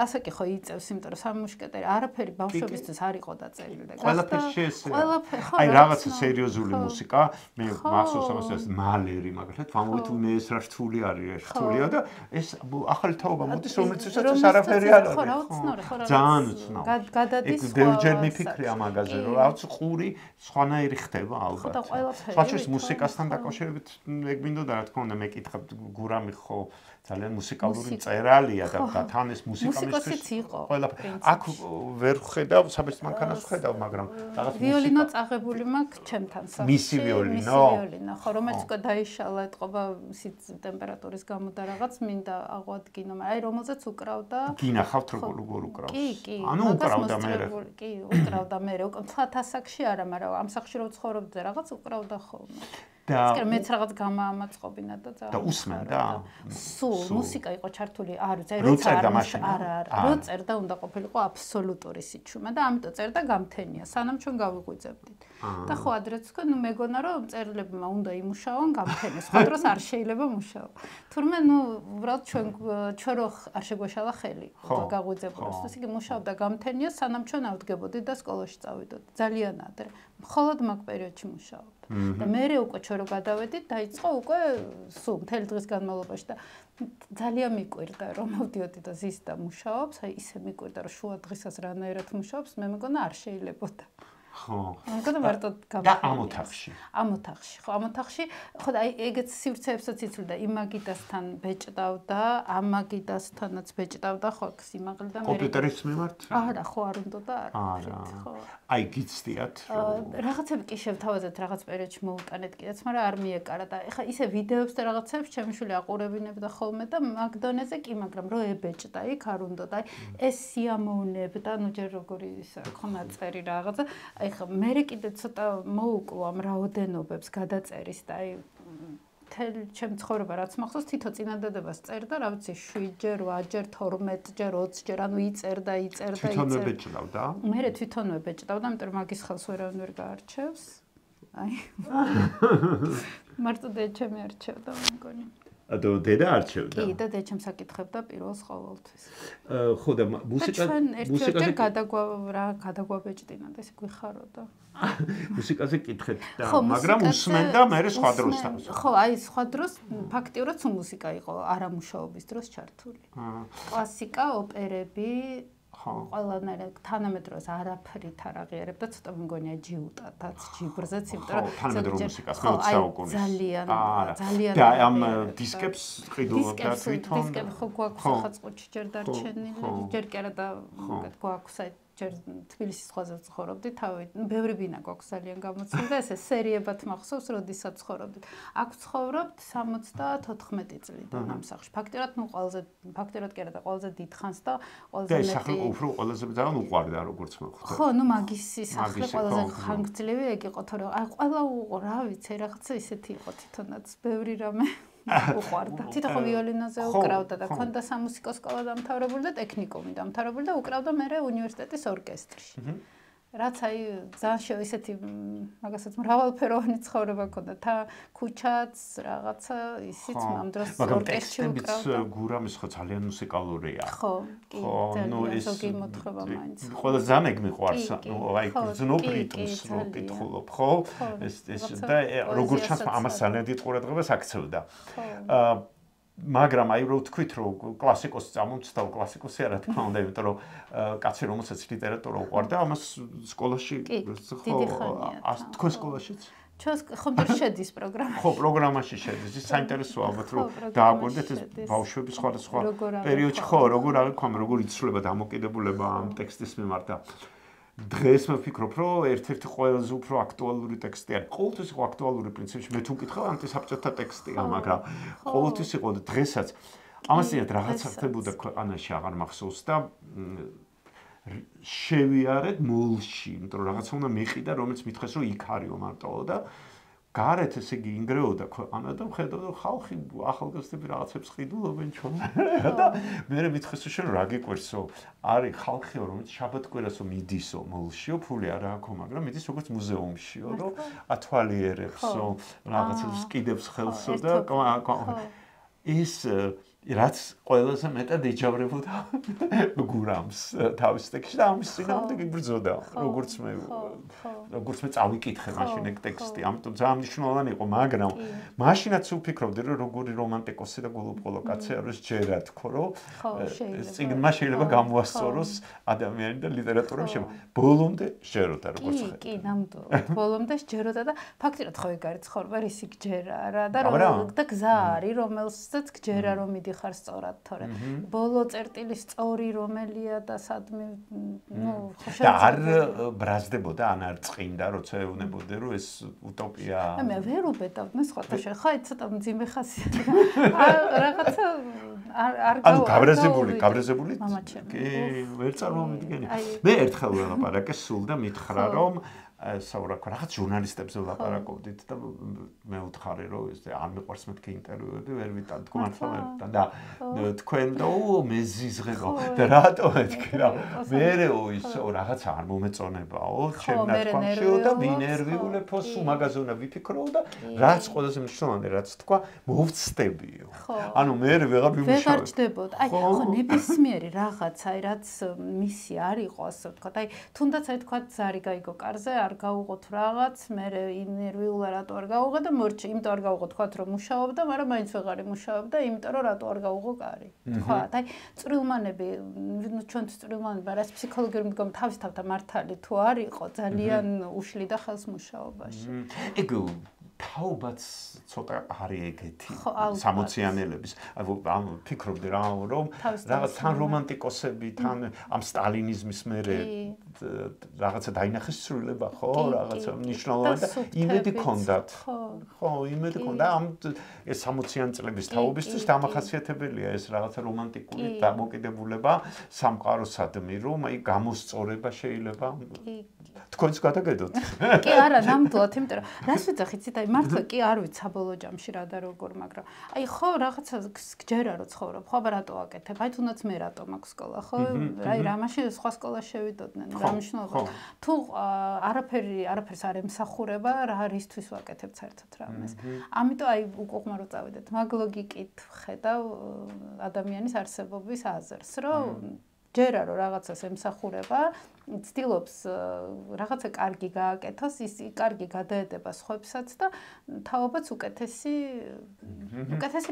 [SPEAKER 1] ასე კი ხო იწევს, იმიტომ რომ სამი მუშკეტერი არაფერი ბავშვებისთვის არ იყო დაწერილი და
[SPEAKER 3] ყველაფერი შეესწრება. აი რაღაცა სერიოზული მუსიკა, მე მახსოვს ამას მალერი, მაგალითად, ვამოვით მე ეს რა რთული არის, რთულია და ეს ახალი თაობა მოდის, რომელიც უცნაური არაფერი არ არის.
[SPEAKER 1] ხო, რა უცნაური, ხო რა.
[SPEAKER 3] ძალიან უცნაური.
[SPEAKER 1] გადადის
[SPEAKER 3] სხვა. ბევრჯერ მიფიქრე ამაზე, რომ რაღაც ყური სხვანაირი ხდება ალბათ.
[SPEAKER 1] ხო და ყველაფერი.
[SPEAKER 3] სხვა შორის მუსიკასთან დაკავშირებით ეგ მინდოდა რა თქმა უნდა მე კითხავ გურამი ხო ძალიან მუსიკალური წერალია და თან ეს
[SPEAKER 1] მუსიკოსიც იყო.
[SPEAKER 3] აქ ვერ ხედავ, საბეჭდ მანქანას ხედავ, მაგრამ რაღაც
[SPEAKER 1] ვიოლინო წაღებული მაქვს ჩემთან სახში.
[SPEAKER 3] მისი ვიოლინო,
[SPEAKER 1] ხო, რომელიც უკვე დაიშალა, ეთყობა ტემპერატურის გამო და რაღაც მინდა აღვადგინო, მაგრამ აი რომელზეც უკრავდა.
[SPEAKER 3] გინახავთ როგორ უკრავს?
[SPEAKER 1] კი.
[SPEAKER 3] ანუ უკრავდა მე.
[SPEAKER 1] კი, უკრავდა მე. უკვე თვათ ასაკში არა, მაგრამ ამ სახში რო ცხოვრობდე რაღაც უკრავდა ხოლმე. და მეც რაღაც გამაამაწყობინა და
[SPEAKER 3] და უსმენდა.
[SPEAKER 1] სულ მუსიკა იყო ჩართული, არ ვიცი, როცა არა, რო წერდა უნდა ყოფილიყო აბსოლუტური სიჩუმე და ამიტომ წერდა გამთენია, სანამ ჩვენ გავიღვიძებდით. და ხო ადრეც თქვა, ნუ მეგონა რომ წერლებმა უნდა იმუშაონ გამთენია, სხვა დროს არ შეიძლება მუშაო. თურმე ნუ უბრალოდ ჩვენ რო არ შეგვეშალა ხელი გაღვიძებულს, ესე იგი მუშაობდა გამთენია, სანამ ჩვენ ავდგებოდით და სკოლაში წავიდოთ. ძალიან ადრე. მხოლოდ მაგ პერიოდში მუშაობ. და მე უკვე ჩვენ რო გადავედით, დაიწყო უკვე სულ მთელი დღის განმავლობაში და ძალიან მიკვირდა რომ მოვდიოდი და ზის და მუშაობს, აი ისე მიკვირდა რომ შუა დღისას რანაირად მუშაობს, მე მეგონა არ შეიძლებოდა.
[SPEAKER 3] ხო.
[SPEAKER 1] მეგონა მარტო
[SPEAKER 3] და ამ ოთახში.
[SPEAKER 1] ხო, ამ ოთახში, ხო და აი ეგეც სივრცეებსაც იცვლიდა, იმაგიდასთან ბეჭდავდა, ამაგიდასთანაც ბეჭდავდა, ხო, სიმაღლე და მე
[SPEAKER 3] კომპიუტერის მიმართ?
[SPEAKER 1] არა, ხო, არ უნდა და
[SPEAKER 3] არა. ხო. აი გიცდიათ.
[SPEAKER 1] რაღაცები კი შევთავაზეთ, რაღაც პერიოდში მოვუტანეთ კიდეც, მაგრამ არ მიეკარა და ეხლა ისე ვიდეოებს და რაღაცებს ჩემი შვილი აყურებინებდა ხოლმე და მაგდონეზე კი, მაგრამ რო ებეჭდა იქ არ უნდა და აი ეს სიამოვნებდა, ნუ ჯერ როგორი ხონა წერი რაღაცა ეხლა მე კიდე ცოტა მოუკლო ამ რაოდენობებს გადაწერის და აი თელ ჩემ ცხოვრება რაც მახსოვს თითო წინადადებას წერდა რა ვიცი 7-ჯერ 8-ჯერ 12-ჯერ 20-ჯერ ანუ იწერდა
[SPEAKER 3] თვითონვე ბეჭდავდა
[SPEAKER 1] მე თვითონვე ბეჭდავდა იმიტომ რომ მაგის ხელს ვერავინ ვერ გაარჩევს აი მარტო დედჩემი არჩევდა მეგონი
[SPEAKER 3] და დედა არჩევდა.
[SPEAKER 1] კი, და დედჩემს აკითხებდა პირველს ყოველთვის.
[SPEAKER 3] ხო და მუსიკაზე
[SPEAKER 1] გადაგვაბეჭდინა და ესე გვიხაროდა.
[SPEAKER 3] მუსიკაზე კითხეთ და მაგრამ უსმენდა მე სხვა დროს თავს.
[SPEAKER 1] ხო, აი სხვა დროს ფაქტიურად სულ მუსიკა იყო არამუშაობის დროს ჩართული. კლასიკა, ოპერები ყველანაირად თანამედროვე არაფრით არ აღიარებდა, ცოტა მგონია ჯიუტათაც, ჯიბრზეც, იმიტომ რომ
[SPEAKER 3] თანამედროვე მუსიკას მე-20 საუკუნის.
[SPEAKER 1] ძალიან
[SPEAKER 3] და ამ დისკებს ყიდულობდა თვითონ.
[SPEAKER 1] დისკები ხო გვაქვს ხაწყუჩი ჯერ დარჩენილი, ჯერ კი არა და გვაქვს აი ჯერ თბილისის ზღვაზე ცხოვრობდი, თავი, ბევრი ბინა გვაქვს ძალიან გამოცილი და ესე სერიებად მახსოვს, როდესაც ცხოვრობდით. აქ ცხოვრობთ 74 წლიდან ამ სახლში. ფაქტიურად ნუ ფაქტიურად კი არა და ყველაზე დიდხანს და ყველაზე
[SPEAKER 3] მეტი. და სახლი უფრო ყველაზე ძალიან უყვარდა როგორც მე ხვდები.
[SPEAKER 1] ხო, ნუ მაგისი სახლი ყველაზე ხანგრძლივი ეგ იყო, თორე აი ყველა რა ვიცი, რაღაცა ისეთი იყო თვითონაც, ბევრი რამე უყვარდა. თვითონ ხო ვიოლინოზე უკრავდა და ქონდა სამუსიკო სკოლა დამთავრებული და ტექნიკუმი დამთავრებული და უკრავდა მე უნივერსიტეტის ორკესტრში. რაც აი ძალიან ისეთი მაგასაც მრავალფეროვანი ცხოვრება ქონდა თა ქუჩაც რაღაცა ისიც ამ დროს ორკესტრში უკრავდა
[SPEAKER 3] გურამის ხო ძალიან მუსიკალურია
[SPEAKER 1] ხო კი ძალიან ზოგი მოთხრობა მაინც
[SPEAKER 3] ყველა ზამეგ მიყვარს აი გრძნობ რიტმს რო კითხულობ ხო ეს და როგორ ჩანს ამას ძალიან დიდ ყურადღებას აქცევდა მაგრამ აი რო თქვით რომ კლასიკოსი წამომცდა კლასიკოსი არა თქმა უნდა იმიტომ რომ კაცი რომელსაც ლიტერატურა უყვარდა ამას სკოლაში ხო თქვენ სკოლაშიც
[SPEAKER 1] ჩვენს ხომდერ შედის პროგრამაში
[SPEAKER 3] ხო პროგრამაში შედის ის საინტერესოა ალბათ რომ დააკვირდეთ ეს ბავშვები სხვადასხვა პერიოდში ხო როგორ აღიქვამენ როგორ იცვლება დამოკიდებულება ამ ტექსტის მიმართ და დღეს მე ვფიქრობ რომ ერთ-ერთი ყველაზე უფრო აქტუალური ტექსტი არის ყოველთვის იყო აქტუალური პრინციპში მე თუ მკითხავ ანტისაბჭოთა ტექსტია მაგრამ ყოველთვის იყო და დღესაც ამასთანავე რაღაცა ხდებოდა ქვეყანაში აღარ მახსოვს და შევიარეთ მოლში, იმიტომ რომ რაღაცა უნდა მეყიდა, რომელიც მითხეს რომ იქ არისო მარტო და გარეთ ესე იგი ინგრეოდა ქვეყანა და ხედავდა რომ ხალხი ახალგაზრდები რაღაცებს ყიდულობენ ჩვენ და მე მითხეს რომ რა გიკვირსო არის ხალხიო რომელიც შაბათ-კვირასო მიდისო მოლშიო ფული არ აქვს მაგრამ მიდის როგორც მუზეუმშიო რომ ათვალიერებსო რაღაცებს კიდებს ხელსო და ის რაც ყველაზე მეტად ეჯავრებოდა გურამს თავის ტექსტში და ამის წინააღმდეგ იბრძოდა როგორც მე წავიკითხე მაშინ ეგ ტექსტი ამიტომ ძალიან მნიშვნელოვანი იყო მაგრამ მაშინაც ვფიქრობდი რომ როგორი რომანტიკოსი და გულუბრყოლო კაცი არის ჯერა თქო რომ წიგნმა შეიძლება გამოასწოროს ადამიანი და ლიტერატურამ ბოლომდე ჯეროდა როგორც ხედავ
[SPEAKER 1] კი ნამდვილად ბოლომდე ჯეროდა და ფაქტიურად ხო ეგ არის ცხოვრება ისი გჯერა რა და გზა არის რომელსაც გჯერა რომ მიდიხარ სწორად თორე ბოლო წერტილის სწორი რომელია და სადმე ნუ
[SPEAKER 3] და არ ბრაზდებოდა ან არ წინდა როცა ეუბნებოდი რომ ეს უტოპია
[SPEAKER 1] მე ვერ უბედავ მე სხვათაშორ ხა ცოტა მძიმე ხასიათი რაღაცა არ
[SPEAKER 3] გაბრაზებული კი ვერ წარმოვიდგენი მე ერთხელ ველაპარაკე სულ და მითხრა რომ საუბრობ რაღაც ჟურნალისტებზე ვლაპარაკობდით და მე ვთხარი რომ ეს არ მიყვარს მეთქი ინტერვიუები ვერ ვიტანთ თქვენთან და თქვენ და მე ზიზღებო და რატო მეთქი რა მე ისო რაღაცა არ მომეწონებაო ჩემ ნათქვამშიო და ვინერვიულებო სულ მაგაზე უნდა ვიფიქროო და რაც ყველაზე მნიშვნელოვანი რაც თქვა მოვცდებიო ანუ მე ვეღარ ვიმუშავებ
[SPEAKER 1] ვეღარ ჩდებოდა აი ხო ნებისმიერი რაღაცა რაც მისი არ იყოს თქვა აი თუნდაც აი თქვა ზარი გაიგო კარზე არ გავუღოთ რაღაც, მე ინერვიულა რატო არ გავუღე და მორჩი, იმიტომ არ გავუღო თქვათ რომ მუშაობდა, მაგრამ მაინც ვეღარ იმუშაობდა, იმიტომ რომ რატო არ გავუღო კარი. თქვათ, აი წვრილმანები, ჩვენთვის წვრილმანები, რაც ფსიქოლოგიური მდგომი თავისთავად მართალი თუ არ იყო, ძალიან უშლიდა ხელს მუშაობაში.
[SPEAKER 3] ეგ თაობაც ცოტა არის ეგეთი სამოციანელების ანუ ფიქრობდი რომ რაღაც თან რომანტიკოსები თან ამ სტალინიზმის მერე რაღაცა დაინახეს ცვლილება ხო რაღაცა მნიშვნელოვანი და იმედი ჰქონდათ ხო იმედი ჰქონდა ამ ეს 60-იან წლების თაობისთვის დამახასიათებელია ეს რაღაცა რომანტიკული დამოკიდებულება სამყაროსადმი რომ აი გამოსწორება შეიძლება თქვენს გადაგედოთ
[SPEAKER 1] კი არა ნამდვილად იმიტომ რომ რას ვიძახით ცით აი მართლა კი არ ვიცი საბოლოო ჯამში რა და როგორ მაგრამ აი ხო რაღაცა გჯერა რომ ცხოვრობ ხო აბა რატო აკეთებ აი თუნდაც მე რატო მაქვს სკოლა ხო აი რა მაშინ სხვა სკოლა შევიდოდნენ რა მნიშვნელობა თუ არაფერს არ ემსახურება რა რისთვის ვაკეთებ საერთოდ რამეს ამიტომ აი უკუღმა რომ წავიდეთ მაგ ლოგიკით ხედავ ადამიანის არსებობის აზრს რომ ჯერა რომ რაღაცას ემსახურება ცდილობს რაღაცა კარგი გააკეთოს ის კარგი გადაედება სხვებსაც და თაობაც უკეთესი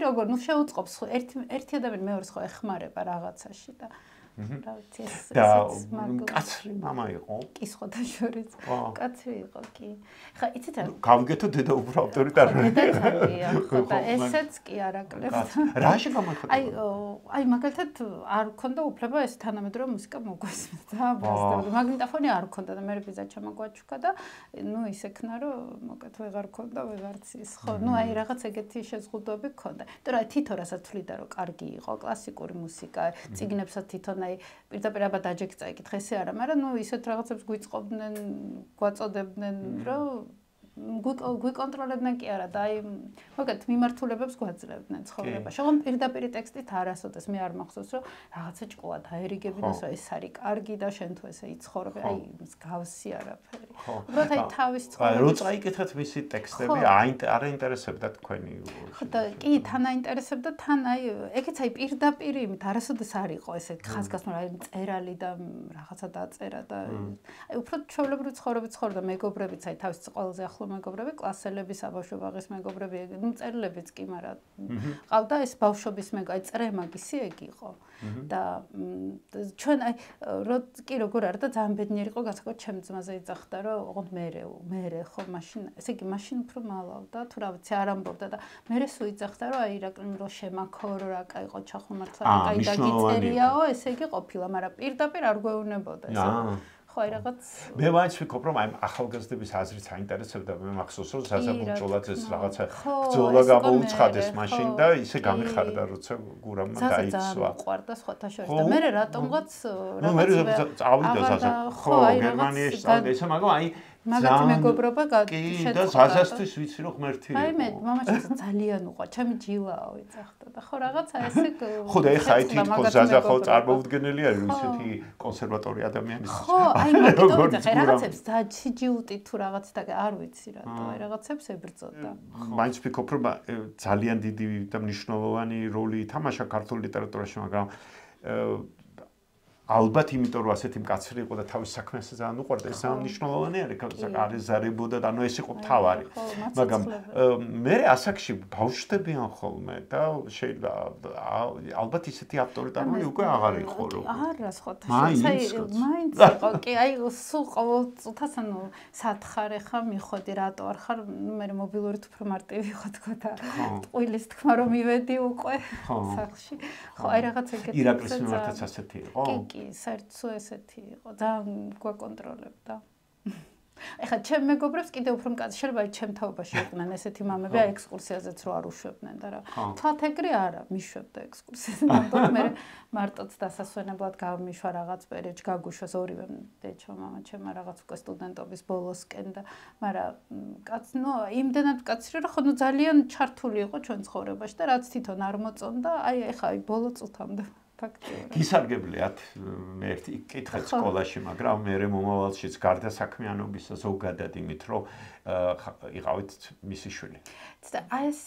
[SPEAKER 1] როგორ ნუ შეუწყობს ერთი ადამიანი მეორეს ხო ეხმარება რაღაცაში და რა ვიცი ეს
[SPEAKER 3] კაცრი მამა იყო
[SPEAKER 1] კი სხვათა შორის კაცრი იყო კი ხა იცით რა
[SPEAKER 3] გავიგეთო დედა უფრო ავტორიტარული
[SPEAKER 1] დედაცაკია ხო და ესეც კი არაკლებს
[SPEAKER 3] რაში გამოიხატება
[SPEAKER 1] აი მაგალითად არ ქონდა უფლება ეს თანამედროვე მუსიკა მოგვესმის და მაგნიტოფონი არ ქონდა და მე ბიძა ჩამოგვაჩუქა და ნუ ისექნა რომ მოკეთ ვეღარ ქონდა ვეღარც ის ხო ნუ აი რაღაც ეგეთი შეზღუდვები ქონდა იმიტომ რომ თითო რასაც თვლიდა რომ კარგი იყო კლასიკური მუსიკა წიგნებსაც თვითონ აი პირდაპირ აბა დაჯექი წაიკითხე ესე არა, მაგრამ ნუ ისეთ რაღაცებს გვიწყობდნენ, გვაწოდებდნენ, რომ გვიკონტროლებდნენ კი არა და აი მოგეთ მიმართულებებს გვაძლევდნენ ცხოვრებაში. ოღონდ პირდაპირ ტექსტით არასოდეს მე არ მახსოვს რომ რაღაცა ჭკუა დაერიგები და ეს არის კარგი და შენ თუ ესე იცხოვრობ, აი მსგავსი არაფერი. უბრალოდ აი თავის ცხოვრება.
[SPEAKER 3] რო წაიკითხეთ მისი ტექსტები, არ ინტერესებდა თქვენი.
[SPEAKER 1] ხო და კი თან აინტერესებდა თან აი ეგეც აი პირდაპირ იმით არასოდეს არ იყო ესე ხაზგასმო აი წერალი და რაღაცა დაწერა და აი უფრო ჩვეულებრივი ცხოვრებით ცხოვრობდა მეგობრებიც აი თავის ყველაზე ახლო მეგობრები კლასელები საბავშვო-ბაღის მეგობრები ნუ წერილებიც კი მაგრამ ყავდა ეს ბავშვობის აი წრემაგისი ეგ იყო და ჩვენ აი კი როგორ არის და ძალიან ბედნიერი იყო განსაკუთრებით ჩემ ძმაზე იძახდა რომ ოღონდ მე ხო მაშინ ესე იგი მაშინ უფრო მალავდა თუ რა ვიცი არ ამბობდა და მე სულ იძახდა რომ აი ირაკლი რომ შემაქო რომ რა კაი იყო ჩახუმართლა რა კაი დაგიწერიაო ესე იგი ყოფილა მაგრამ პირდაპირ არ გვეუბნებოდა ესე ხო აი რაღაც
[SPEAKER 3] მე მაინც ვფიქრობ რომ აი ახალგაზრდების აზრით აინტერესებდა მე მახსოვს რომ საზაფხულწოლად ეს რაღაცა ბრძოლა გამოუცხადეს მაშინ და ისე გამიხარდა როცა გურამმა დაიცვა
[SPEAKER 1] ყვარდა სხვათა შორის და მე რატომღაც
[SPEAKER 3] ნუ მე წავიდა საზაფხულო ხო გერმანიაში წავიდა ისე მაგრამ აი
[SPEAKER 1] მაგათი მეგობრობა
[SPEAKER 3] შეწყდა და საზასთვის ვიცი რომ ღმერთი იყო
[SPEAKER 1] აი მე მამაჩემს ძალიან უყვარ ჩემი ჯილაო იცახდა და ხო რაღაცა ესე
[SPEAKER 3] ხო და ეხა აი თითქოს ზაზა ხო წარმოუდგენელი არის ისეთი კონსერვატორი ადამიანი
[SPEAKER 1] ხო აი მაგიტო ეხა რაღაცებს დაჩიჯიუტი თუ რაღაც და არ ვიცი რატო აი რაღაცებს ებრძოდა
[SPEAKER 3] მაინც ვფიქრობ რომ ძალიან დიდი და მნიშვნელოვანი როლი ითამაშა ქართულ ლიტერატურაში მაგრამ ალბათ იმიტომ რომ ასეთი მკაცრი იყო და თავის საქმეს ძალიან უყვარდა ეს ძალიან მნიშვნელოვანი არის ზარებოდა და ანუ ეს იყო თავარი მაგრამ მე ასაკში ბავშვდებიან ხოლმე და შეიძლება ალბათ ისეთი ავტორიტარული უკვე აღარ იყო რომ
[SPEAKER 1] არა სხვათა მაინც იყო კი აი სულ ყოველ წუთას ანუ სათხარ ხა მიხვედი რატო არ ხარ მე მობილურით უფრო მარტივი ხო თქო და ტყუილის თქმა რომ მივედი უკვე სახლში ხო აი რაღაც ეგეთი
[SPEAKER 3] ირაკლის მიმართაც ასეთი იყო
[SPEAKER 1] კი საერთო ესეთი იყო ძალიან გვაკონტროლებდა ეხლა ჩემ მეგობრებს კიდევ უფრო მკაცრი შეიძლება ჩემ თაობაში იყვნენ ესეთი მამები აი ექსკურსიაზეც რო არ უშვებდნენ და რა თვათ ეგრე არა მიშვებდა ექსკურსიაზე ნამდვილად მე მარტოც დასასვენებლად გამიშვა რაღაც პერიოდში გაგუშვას ორივე დეჩო მამა ჩემმა რაღაც უკვე სტუდენტობის ბოლოსკენ და მაგრამ ნუ იმდენად მკაცრი რომ ხო ნუ ძალიან ჩართული იყო ჩვენ ცხოვრებაში და რაც თვითონ არ მოწონდა აი ეხლა აი ბოლო წუთამდე
[SPEAKER 3] გისარგებლიათ მე ერთი კითხეთ სკოლაში, მაგრამ მე მომავალშიც გარდა საქმიანობისა ზოგადად იმით, რომ იყავით მისი შვილი.
[SPEAKER 1] აი ეს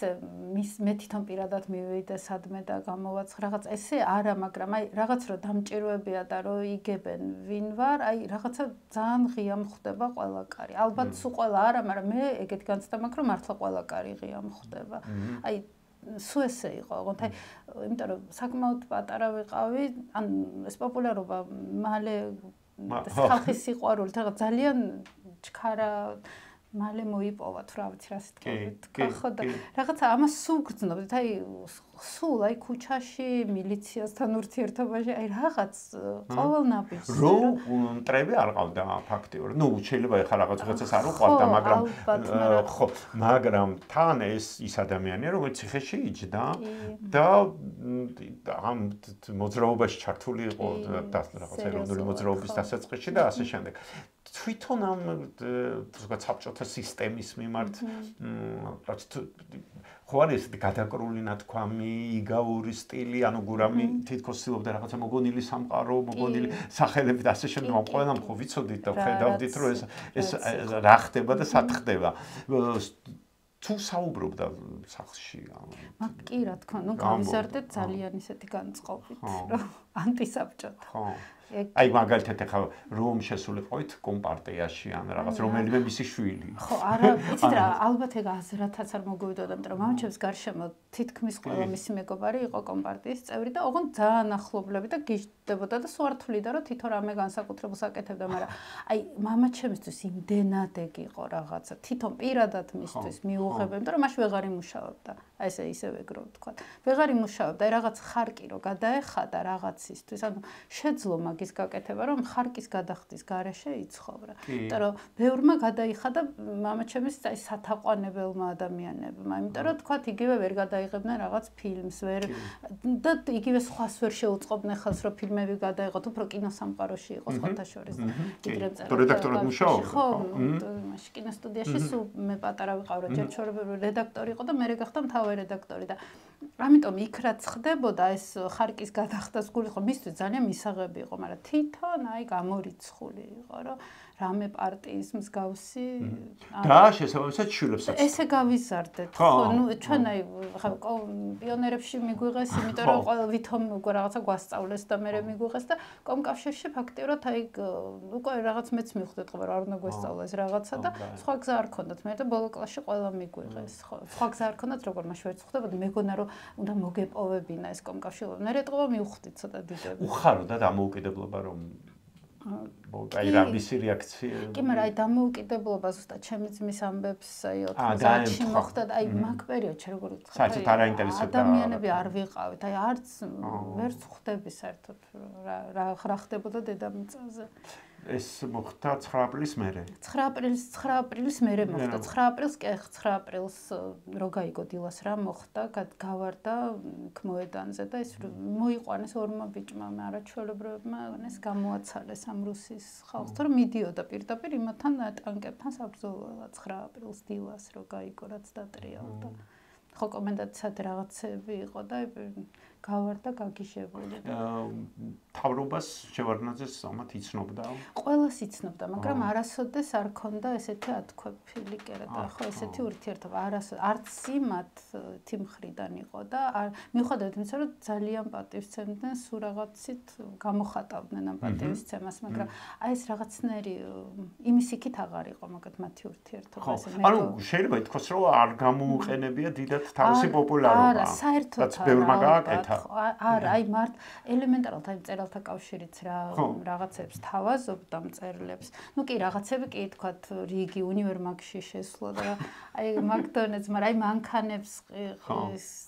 [SPEAKER 1] მე თვითონ პირადად მივიდე სადმე და გამოვაცხ რაღაც ესე არა, მაგრამ აი რაღაც რო დამჭირვებია და რო იგებენ ვინ ვარ, აი რაღაცა ძალიან ღია მხდება ყველა კარი. ალბათ სულ ყველა არა, მაგრამ მე ეგეთ განცდა მაქვს, რომ მართლა ყველა კარი ღია მხდება. აი სულ ესე იყო, ოღონდ აი იმიტომ რომ საკმაოდ პატარა ვიყავი, ან ეს პოპულარობა მალე ხალხის სიყვარულით რაღაც ძალიან ჩქარა მალე მოიპოვა თუ რა ვიცი რა სიტყვით ხო და რაღაცა ამას სულ გრძნობდით აი სულ აი ქუჩაში მილიციასთან ურთიერთობაში აი რაღაც ყოველ ნაბიჯს
[SPEAKER 3] რომ მტრები არ ყავდა ფაქტიურად ნუ შეიძლება ეხა რაღაცას არ უყვარდა მაგრამ ხო მაგრამ თან ის ადამიანია რომელიც ციხეში იჯდა და ამ მოძრაობაში ჩართული იყო და რაღაც ეროვნული მოძრაობის დასაწყისში და ასე შემდეგ თვითონ ამ ზოგადად საბჭოთა სისტემის მიმართ ხო არის გადაკრული ნათქვამი, იგავური სტილი, ანუ გურამი თითქოს ცდილობდა რაღაცა მოგონილი სამყარო, მოგონილი სახელები და ასე შემდეგ, ყველამ ხო ვიცოდით და ხედავდით რომ ეს რა ხდება და სად ხდება. თუ საუბრობდა სახლში
[SPEAKER 1] მაგ კი რა თქმა უნდა, ნუ გავიზარდეთ ძალიან ისეთი განწყობით, რომ ანტისაბჭოთა.
[SPEAKER 3] ხო. აი მაგალითად ახლა რომ შესულიყავით კომპარტიაში ან რაღაც რომელიმე მისი შვილი.
[SPEAKER 1] ხო, არა, იცით რა, ალბათ ეგ აზრათაც არ მოგვიდოდა, იმიტომ რომ მამაჩემს გარშემო თითქმის ყველა მისი მეგობარი იყო კომპარტიის წევრი და ოღონდ ძალიან ახლობლები და გიждდებოდა და სულ არ თვლიდა რომ თვითონ რამე განსაკუთრებულს აკეთებდა, მაგრამ აი მამაჩემისთვის იმდენად ეგ იყო რაღაცა, თვითონ პირადად მისთვის მიუღებდა, იმიტომ რომ მაშინ ვეღარ იმუშავებდა. აი ესე ისევ ეგრო ვთქვა. ვეღარ იმუშავებდა, აი რაღაც ხარკი რო გადაეხადა რაღაცისთვის, ანუ შეძლო მაგის გაკეთება, რომ ხარკის გადახდის გარეშე იცხოვრა. იმიტომ რომ ბევრმა გადაიხადა მამაჩემის აი სათაყვანებელმა ადამიანებმა, იმიტომ რომ თქვათ იგივე ვერ გადაიღებდნენ რაღაც ფილმს, ვერ და იგივე სხვას ვერ შეუწყობდნენ ხელს, რომ ფილმები გადაიღოთ, უფრო კინოსამყაროში იყოს ხოთა შორის. იქრემ წერდა.
[SPEAKER 3] რედაქტორად მუშაობდა.
[SPEAKER 1] ხო, მაშინ კინოსტუდიაში სულ მე პატარა ვიყავ, ჯერ რედაქტორი იყო და მე გახდა მთავარი რედაქტორი და ამიტომ იქ რაც ხდებოდა ეს ხარკის გადახდას გული ხო მისთვის ძალიან მისაღები იყო, მაგრამ თვითონ აი გამორიცხული იყო, რომ რამე პარტიის მსგავსი
[SPEAKER 3] და შესაბამისად შვილებსაც
[SPEAKER 1] ესე გავიზარდეთ. ხო, ნუ ჩვენ აი ხა პიონერებში მიგვიღეს, იმიტომ რომ ვითომ რაღაცა გვასწავლეს და მე მიგვიღეს და კომკავშირში ფაქტიურად აი უკვე რაღაც მეც მივხვდეთ ყო რა უნდა გვესწავლეს რაღაცა და სხვა გზა არ ქონდათ მე და ბოლო კლასში ყველა მიგვიღეს. ხო, სხვა გზა არ ქონდათ, როგორ მაშ ვერ ხვდებოდი, მეგონა რომ უნდა მოგეპოვებინა ეს კომკავშირობა. მე რეტყობა მივხვდი ცოტა დიდები.
[SPEAKER 3] უხაროდა დამოუკიდებლობა რომ აი რა მისი რეაქცია.
[SPEAKER 1] კი, მაგრამ აი დამოუკიდებლობა ზუსტად ჩემი ძმის ამბებს აი 90-ში მოხდა და აი მაგ პერიოდში როგორ ვთქვა.
[SPEAKER 3] საერთოდ არ აინტერესებდა.
[SPEAKER 1] ადამიანები არ ვიყავით. აი არც ვერც ხვდები საერთოდ რა ხდებოდა დედამიწაზე.
[SPEAKER 3] ეს მოხდა 9 აპრილის მერე.
[SPEAKER 1] 9 აპრილის მერე მოხდა. 9 აპრილს კი 9 აპრილს რო გაიგო დილას რა მოხდა, გავარდა მოედანზე და ეს მოიყვანეს ორმა ბიჭმა, არაჩვეულებრივმა, ეს გამოაცალეს ამ რუსის ხალხს, რომ მიდიოდა პირდაპირ იმათთან ტანკებთან საბრძოლველად 9 აპრილს დილას რო გაიგო რაც დატრიალდა. ხო, კომენდანტად რაღაცები იყო და გავარდა გაგიჟებული.
[SPEAKER 3] თავრობას შევარდნაძეს ამათ იცნობდა?
[SPEAKER 1] ყველას იცნობდა, მაგრამ არასოდეს არ ქონდა ესეთი ათქვაფილი კერა, ხო, ესეთი ურთიერთობა არც იმათ თიმხრიდან იყო და მიუხედავად იმისა, რომ ძალიან პატივსცემდნენ, სულ რაღაცით გამოხატავდნენ ამ პატივისცემას, მაგრამ აი ეს რაღაცნაირი იმის იქით აღარ იყო მაგათ მათი ურთიერთობა.
[SPEAKER 3] ანუ შეიძლება ითქვას, რომ არ გამოუყენებია დიდად თავისი პოპულარობა.
[SPEAKER 1] არა, საერთოდ
[SPEAKER 3] რაც ბევრმა გააკეთა.
[SPEAKER 1] არა, აი მართ ელემენტარულად აი წერალთა კავშირიც რაღაცებს თავაზობდა მწერლებს. ნუ კი რაღაცები კი თქვათ რიგი უნივერმაგში შესვლა და აი მაკდონალდს, მაგრამ აი მანქანებს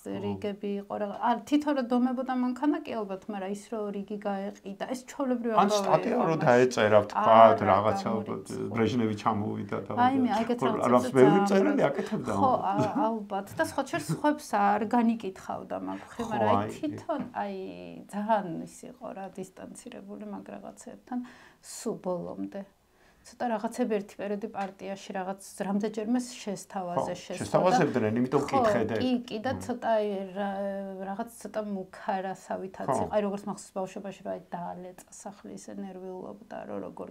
[SPEAKER 1] რიგები იყო რა. თვითონ რა დომებოდა მანქანა კი ალბათ, მაგრამ ის რო რიგი გაეყიდა, ეს ჩვეულებრივი
[SPEAKER 3] ამბავია. ან სტატია რო დაეწერა თქვათ რაღაცა ბრეჟნევი ჩამოვიდა და რაღაც ბევრი წერილი აკეთებდა.
[SPEAKER 1] ხო, ალბათ და სხვა სხვებს არ განიკითხავდა მაგ ხე, მაგრამ აი თვითონ აი ძალიან ის იყო რა დისტანცირებული მაგ რაღაცებთან სულ ბოლომდე. ცოტა რაღაცები ერთი პერიოდი პარტიაში რაღაც რამდენჯერმე შესთავაზე
[SPEAKER 3] შესთავაზებდნენ, იმიტომ კითხე და
[SPEAKER 1] კი და ცოტა რაღაც ცოტა მუქარასავითაც იყო. აი როგორც მახსოვს ბავშვობაში რა დაალეწა სახლი ისე ნერვიულობდა, რომ როგორ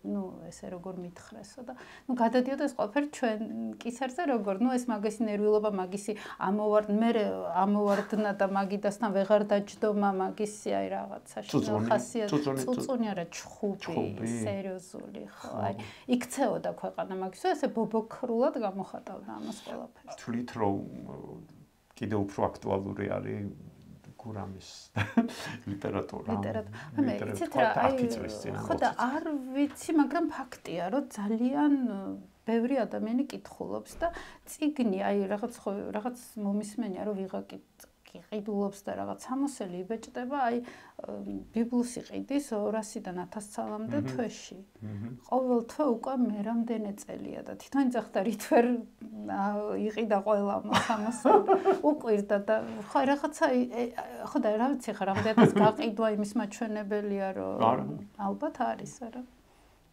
[SPEAKER 1] ნუ ესე როგორ მითხრესო და ნუ გადადიოდა ეს ყველაფერი ჩვენ კისერზე როგორ ნუ ეს მაგისი ნერვიულობა მაგისი ამოვარდნა და მაგიდასთან ვეღარ დაჯდომა მაგისი აი რაღაცა ხასიათი წუწუნი არა ჩხუბი სერიოზული ხო აი იქცეოდა ქვეყანა მაგის ესე ბობოქრულად გამოხატავდა ამას ყველაფერს.
[SPEAKER 3] თვლით რომ კიდევ უფრო აქტუალური არის გურამის ლიტერატურა.
[SPEAKER 1] იცით რა ხო და არ ვიცი, მაგრამ ფაქტია რომ ძალიან ბევრი ადამიანი კითხულობს და წიგნი აი რაღაც მომისმენია რომ ვიღაკი ყიდულობს და რაღაც სამოსელი იბეჭდება აი ბიბლს იყიდის 200-დან 1000 წლამდე თვეში. ყოველ თვე უკვე მე რამდენი წელია და თვითონ ძახდა რითვერ იყიდა ყველა სამოსელი. უყვირდა და ხო რაღაცა ხო და რა ვიცი ხა რამდენად გაყიდვა იმის მაჩვენებელია რომ ალბათ არის არა.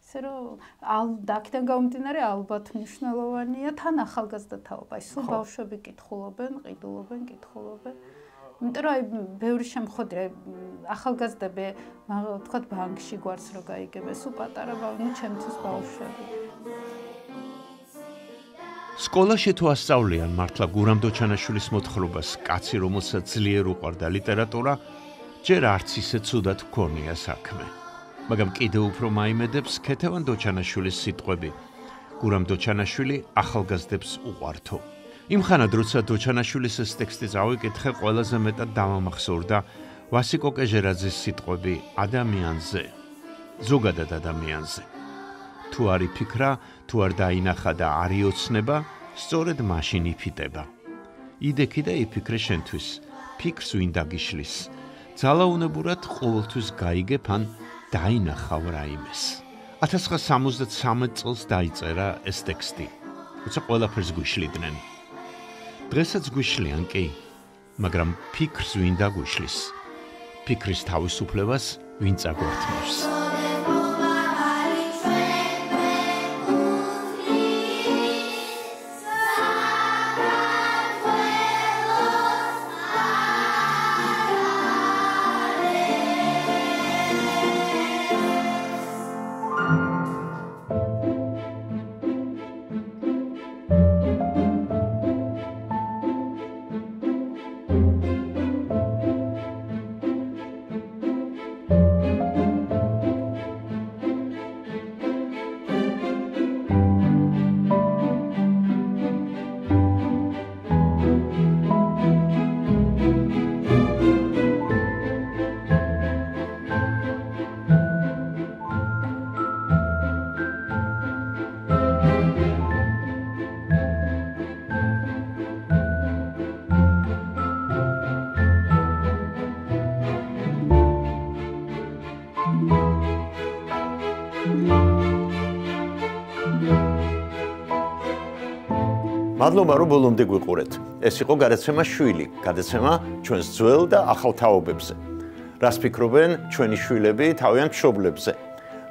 [SPEAKER 1] ისე რომ აქედან გამომდინარე ალბათ მნიშვნელოვანია თან ახალგაზრდა თაობა. აი სულ ბავშვები კითხულობენ, ყიდულობენ, კითხულობენ. იმიტომ რომ აი ბევრი შემთხვევაში აი ახალგაზრდები თქვათ ბანკში გვარს რო გაიგებენ, სულ პატარა ნუ ჩემთვის ბავშვები.
[SPEAKER 3] სკოლაში თუ ასწავლიან მართლა გურამ დოჩანაშვილის მოთხრობას კაცი, რომელსაც ძლიერ უყვარდა ლიტერატურა, ჯერ არც ისე ცუდად გქონია საქმე. მაგრამ კიდევ უფრო მაიმედებს ქეთევან დოჩანაშვილის სიტყვები. გურამ დოჩანაშვილი ახალგაზრდებს უყვართო. იმ ხანად, როცა დოჩანაშვილის ეს ტექსტი წავიკითხე, ყველაზე მეტად დამამახსოვრდა ვასიკო კეჟერაძის სიტყვები ადამიანზე, ზოგადად ადამიანზე. თუ არ იფიქრა, თუ არ დაინახა და არ იოცნება, სწორედ მაშინ იფიტება. იდექი და იფიქრე შენთვის, ფიქრს ვინ დაგიშლის. ძალაუნებურად ყოველთვის გაიგებ ან დაინახავ რაიმეს. 1973 წელს დაიწერა ეს ტექსტი. როცა ყველაფერს გვიშლიდნენ. დღესაც გვიშლიან კი, მაგრამ ფიქრს ვინ დაგვიშლის? ფიქრის თავისუფლებას ვინ წაგვართმევს? მადლობა რომ ბოლომდე გვიყურეთ. ეს იყო გადაცემა შვილი, გადაცემა ჩვენს ძველ და ახალ თაობებზე. რას ფიქრობენ ჩვენი შვილები თავიანთ მშობლებზე,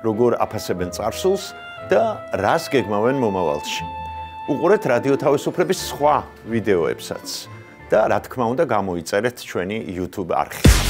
[SPEAKER 3] როგორ აფასებენ წარსულს და რას გეგმავენ მომავალში. უყურეთ რადიო თავისუფლების სხვა ვიდეოებსაც და რა თქმა უნდა გამოიწერეთ ჩვენი YouTube არხი.